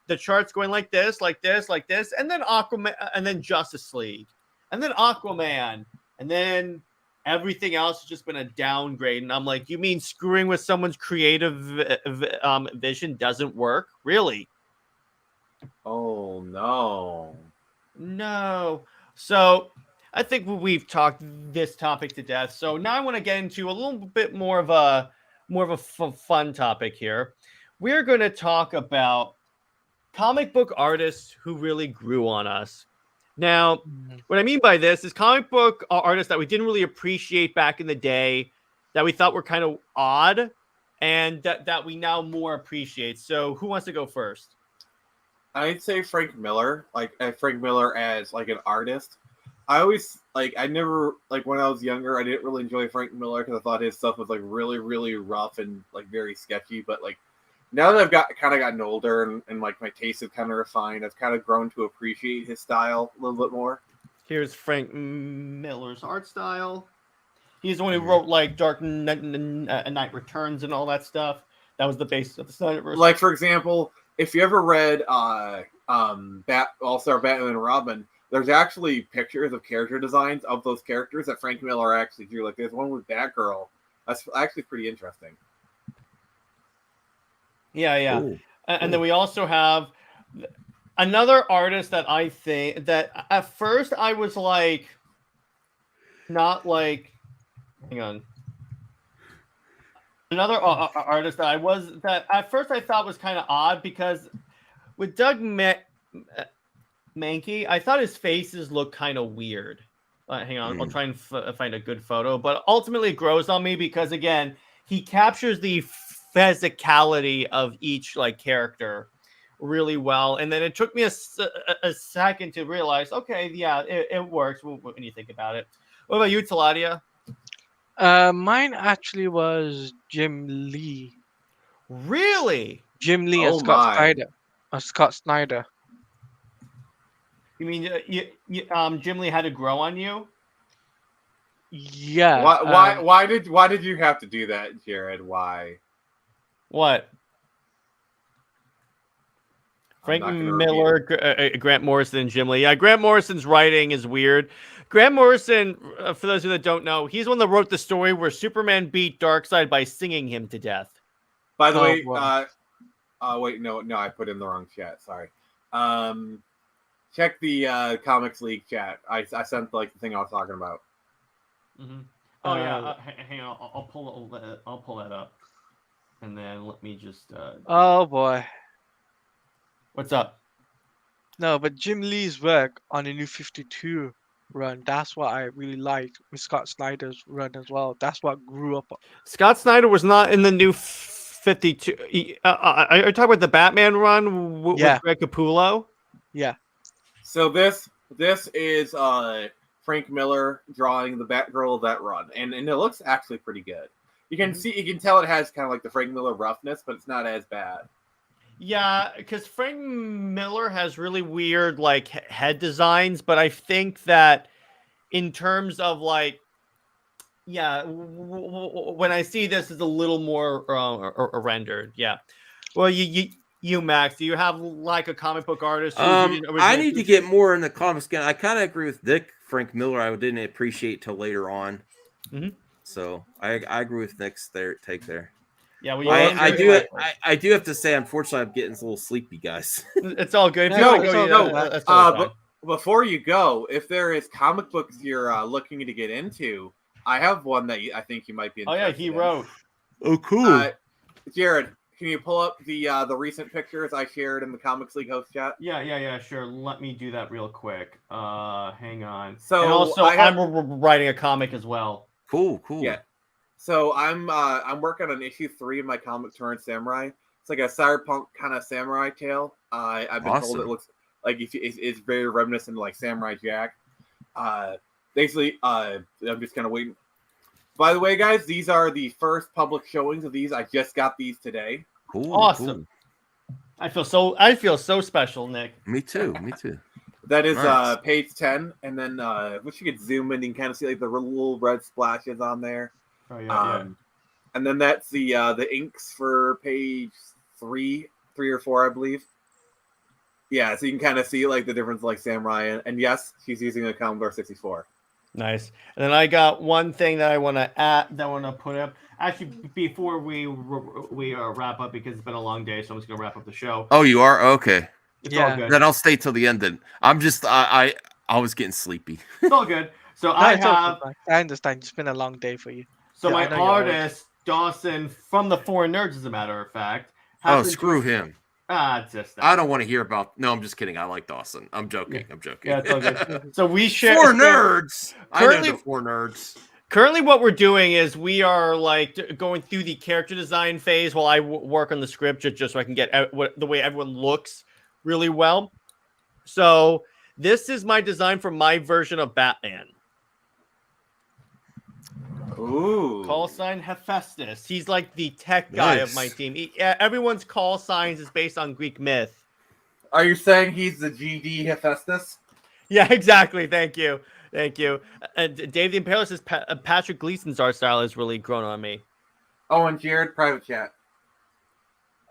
A: the chart's going like this, like this, like this, and then Aquaman, and then Justice League, and then Aquaman, and then everything else has just been a downgrade. And I'm like, you mean screwing with someone's creative vision doesn't work? Really?
B: Oh no.
A: No. So I think we've talked this topic to death. So now I want to get into a little bit more of a fun topic here. We're going to talk about comic book artists who really grew on us. Now,
E: Mhm.
A: what I mean by this is comic book artists that we didn't really appreciate back in the day, that we thought were kind of odd, and that we now more appreciate. So who wants to go first?
B: I'd say Frank Miller, like Frank Miller as like an artist. I always like I never like when I was younger, I didn't really enjoy Frank Miller because I thought his stuff was like really really rough and like very sketchy. But like now that I've gotten older and like my taste is kind of refined, I've kind of grown to appreciate his style a little bit more.
A: Here's Frank Miller's art style. He's the one who wrote like Dark Knight Returns and all that stuff. That was the basis of the Snyderverse.
B: Like for example, if you ever read All-Star Batman and Robin, there's actually pictures of character designs of those characters that Frank Miller actually drew. Like there's one with Batgirl. That's actually pretty interesting.
A: Yeah.
C: Cool.
A: And then we also have another artist that I think that at first I was like, not like, hang on. Another artist that at first I thought was kind of odd because with Doug Mankey, I thought his faces looked kind of weird. Hang on, I'll try and find a good photo. But ultimately, it grows on me because again, he captures the physicality of each like character really well. And then it took me a second to realize, okay, yeah, it works when you think about it. What about you, Taladia?
E: Mine actually was Jim Lee.
A: Really?
E: Jim Lee
B: Oh
E: and Scott
B: my.
E: Snyder. Scott Snyder.
A: You mean Jim Lee had to grow on you?
E: Yeah.
B: Why did you have to do that, Jared? Why?
A: What? Frank
B: not gonna
A: Miller, Grant Morrison, and Jim Lee. Yeah, Grant Morrison's writing is weird. Grant Morrison, for those of you that don't know, he's the one that wrote the story where Superman beat Darkseid by singing him to death.
B: By the
E: Oh,
B: way,
E: boy.
B: wait, no, I put in the wrong chat. Sorry. Check the Comics League chat. I sent like the thing I was talking about.
A: Mm-hmm. Oh yeah, hang on, I'll pull that up, and then let me just.
E: Oh boy.
A: What's up?
E: No, but Jim Lee's work on the New 52 run, that's what I really liked with Scott Snyder's run as well. That's what grew up.
A: Scott Snyder was not in the New 52. Are you talking about the Batman run with Greg Capullo?
E: Yeah.
B: So this is Frank Miller drawing the Batgirl of that run, and it looks actually pretty good. You can you can tell it has kind of like the Frank Miller roughness, but it's not as bad.
A: Yeah, because Frank Miller has really weird like head designs, but I think that in terms of like, yeah, when I see this, is a little more rendered. Yeah. Well, you Max, do you have like a comic book artist? Who you didn't
C: I
A: originally
C: need to get more in the comics again. I kind of agree with Nick. Frank Miller, I didn't appreciate till later on.
A: Mhm.
C: So I agree with Nick's take there.
A: Yeah, well,
C: I do have to say, unfortunately, I'm getting a little sleepy, guys.
A: It's all good. If you
E: No,
A: want to
E: it's
A: go,
E: all
A: yeah,
E: good.
A: that's totally fine.
B: But before you go, if there is comic books you're looking to get into, I have one that I think you might be
A: Oh
B: interested
A: yeah, he
B: in.
A: wrote.
C: Oh, cool.
B: Jared, can you pull up the recent pictures I shared in the Comics League host chat?
A: Yeah, sure. Let me do that real quick. Hang on.
B: So
A: and also, I'm writing a comic as well.
C: Cool.
B: Yeah. So I'm working on issue 3 of my comic Torrent Samurai. It's like a cyberpunk kind of samurai tale. I've been told it looks like it's very reminiscent of like Samurai Jack. Basically, I'm just kind of waiting. By the way, guys, these are the first public showings of these. I just got these today.
C: Cool.
A: Awesome. Cool. I feel so special, Nick.
C: Me too.
B: That is
C: Nice.
B: page 10, and then wish you could zoom in and kind of see like the little red splashes on there.
A: Oh yeah.
B: And then that's the inks for page 3 or 4, I believe. Yeah, so you can kind of see like the difference, like Samurai, and yes, she's using a Commodore 64.
A: Nice. And then I got one thing that I want to add, that I want to put up. Actually, before we wrap up, because it's been a long day, so I'm just gonna wrap up the show.
C: Oh, you are? Okay.
A: It's all
E: Yeah.
A: good.
C: Then I'll stay till the end. Then I'm just I was getting sleepy.
A: It's all good. So
E: No,
A: I
E: it's all good,
A: have
E: man. I understand. It's been a long day for you.
A: so
B: Yeah,
A: my
E: I know you're old.
A: artist Dawson from the Four Nerds, as a matter of fact.
C: Oh,
A: happened to-
C: screw him.
A: Just
C: I don't want to hear about. No, I'm just kidding. I like Dawson. I'm joking.
A: Yeah.
C: I'm joking.
A: Yeah, it's all good. So we share
C: Four nerds. I know
A: Currently-
C: the four nerds.
A: Currently, what we're doing is we are like going through the character design phase while I work on the script, just so I can get the way everyone looks really well. So this is my design for my version of Batman.
B: Ooh.
A: Call sign Hephaestus. He's like the tech guy of my
C: Nice.
A: team. Everyone's call signs is based on Greek myth.
B: Are you saying he's the GD Hephaestus?
A: Yeah, exactly. Thank you. Thank you. Dave the Imperialist says Patrick Gleason's art style has really grown on me.
B: Oh, and Jared, private chat.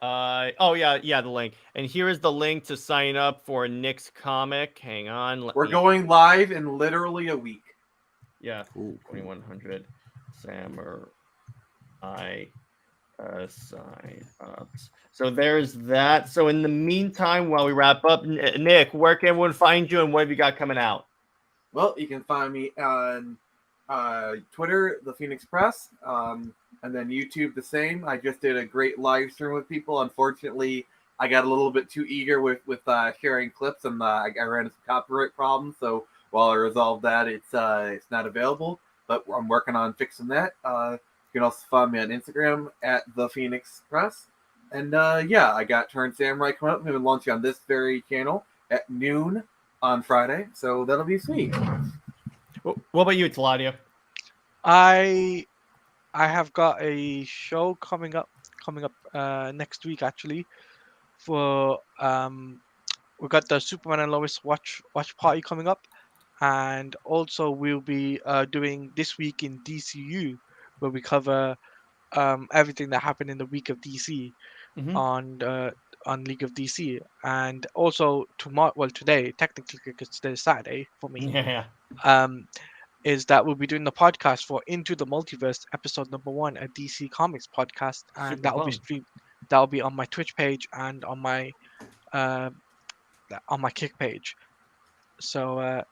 A: Oh yeah, the link. And here is the link to sign up for Nick's comic. Hang on.
B: We're going live in literally a week.
A: Yeah,
C: Cool.
A: 2100 Samurai sign ups. So there's that. So in the meantime, while we wrap up, Nick, where can everyone find you and what have you got coming out?
B: Well, you can find me on Twitter, The Phoenix Press, and then YouTube the same. I just did a great live stream with people. Unfortunately, I got a little bit too eager with sharing clips, and I ran into some copyright problems. So while I resolved that, it's not available. But I'm working on fixing that. You can also find me on Instagram at The Phoenix Press. And yeah, I got Turn Samurai coming up. I'm going to launch on this very channel at noon on Friday. So that'll be sweet.
A: What about you, Taladia?
E: I have got a show coming up next week actually. For we got the Superman and Lois watch party coming up, and also we'll be doing This Week in DCU, where we cover everything that happened in the week of DC on League of DC, and also tomorrow. Well, today technically because today's Saturday for me.
A: Yeah.
E: Is that we'll be doing the podcast for Into the Multiverse episode number 1, a DC Comics podcast, and
A: Super
E: that will be
A: fun.
E: streamed. That will be on my Twitch page and on my Kick page. So,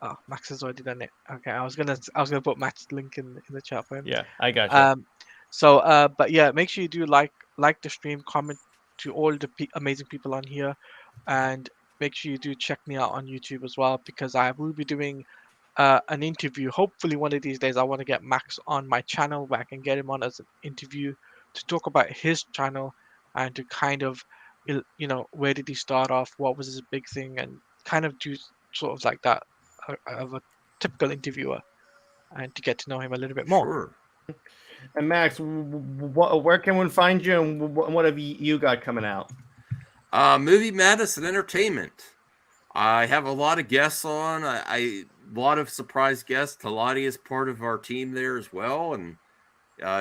E: oh, Max has already done it. Okay, I was gonna put Max's link in the chat for him.
A: Yeah, I got you.
E: But yeah, make sure you do like the stream, comment to all the amazing people on here, and make sure you do check me out on YouTube as well, because I will be doing an interview. Hopefully one of these days I want to get Max on my channel where I can get him on as an interview to talk about his channel and to kind of, where did he start off, what was his big thing, and kind of do sort of like that of a typical interviewer, and to get to know him a little bit more.
C: Sure.
A: And Max, where can one find you, and what have you got coming out?
C: Movie Madness and Entertainment. I have a lot of guests on. A lot of surprise guests. Talati is part of our team there as well, and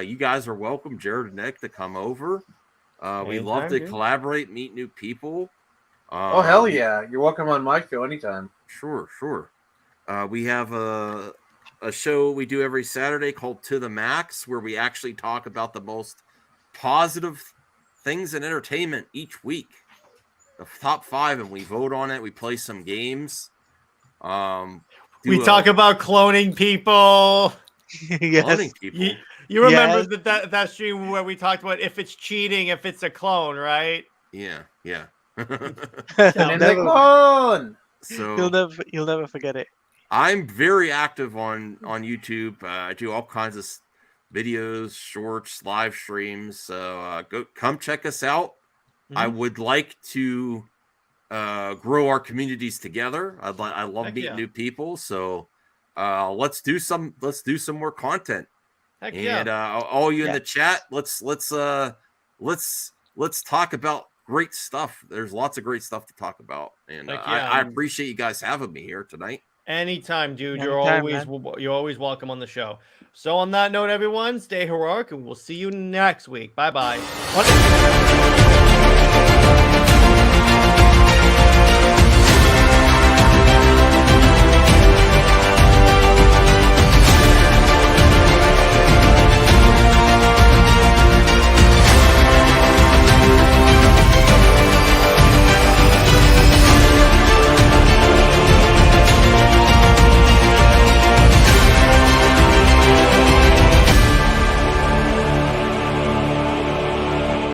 C: you guys are welcome, Jared and Nick, to come over. We love
A: Anytime,
C: to
A: dude.
C: collaborate, meet new people.
B: Oh, hell yeah. You're welcome on my show anytime.
C: Sure. We have a show we do every Saturday called To the Max, where we actually talk about the most positive things in entertainment each week. The top 5, and we vote on it. We play some games.
A: We talk about cloning people.
E: Yes.
C: cloning people.
A: You remember
E: Yes.
A: that stream where we talked about if it's cheating, if it's a clone, right?
C: Yeah.
B: And then clone!
C: So
E: You'll never forget it.
C: I'm very active on YouTube. I do all kinds of videos, shorts, live streams. So come check us out. I would like to grow our communities together. I love
A: Heck
C: meeting
A: yeah.
C: new people. So let's do some more content.
A: Heck
C: And
A: yeah.
C: all you in
E: Yeah.
C: the chat, let's talk about great stuff. There's lots of great stuff to talk about, and
A: Heck yeah.
C: I appreciate you guys having me here tonight.
A: Anytime, dude.
E: Anytime,
A: You're always welcome on the show. So on that note, everyone, stay heroic, and we'll see you next week. Bye bye.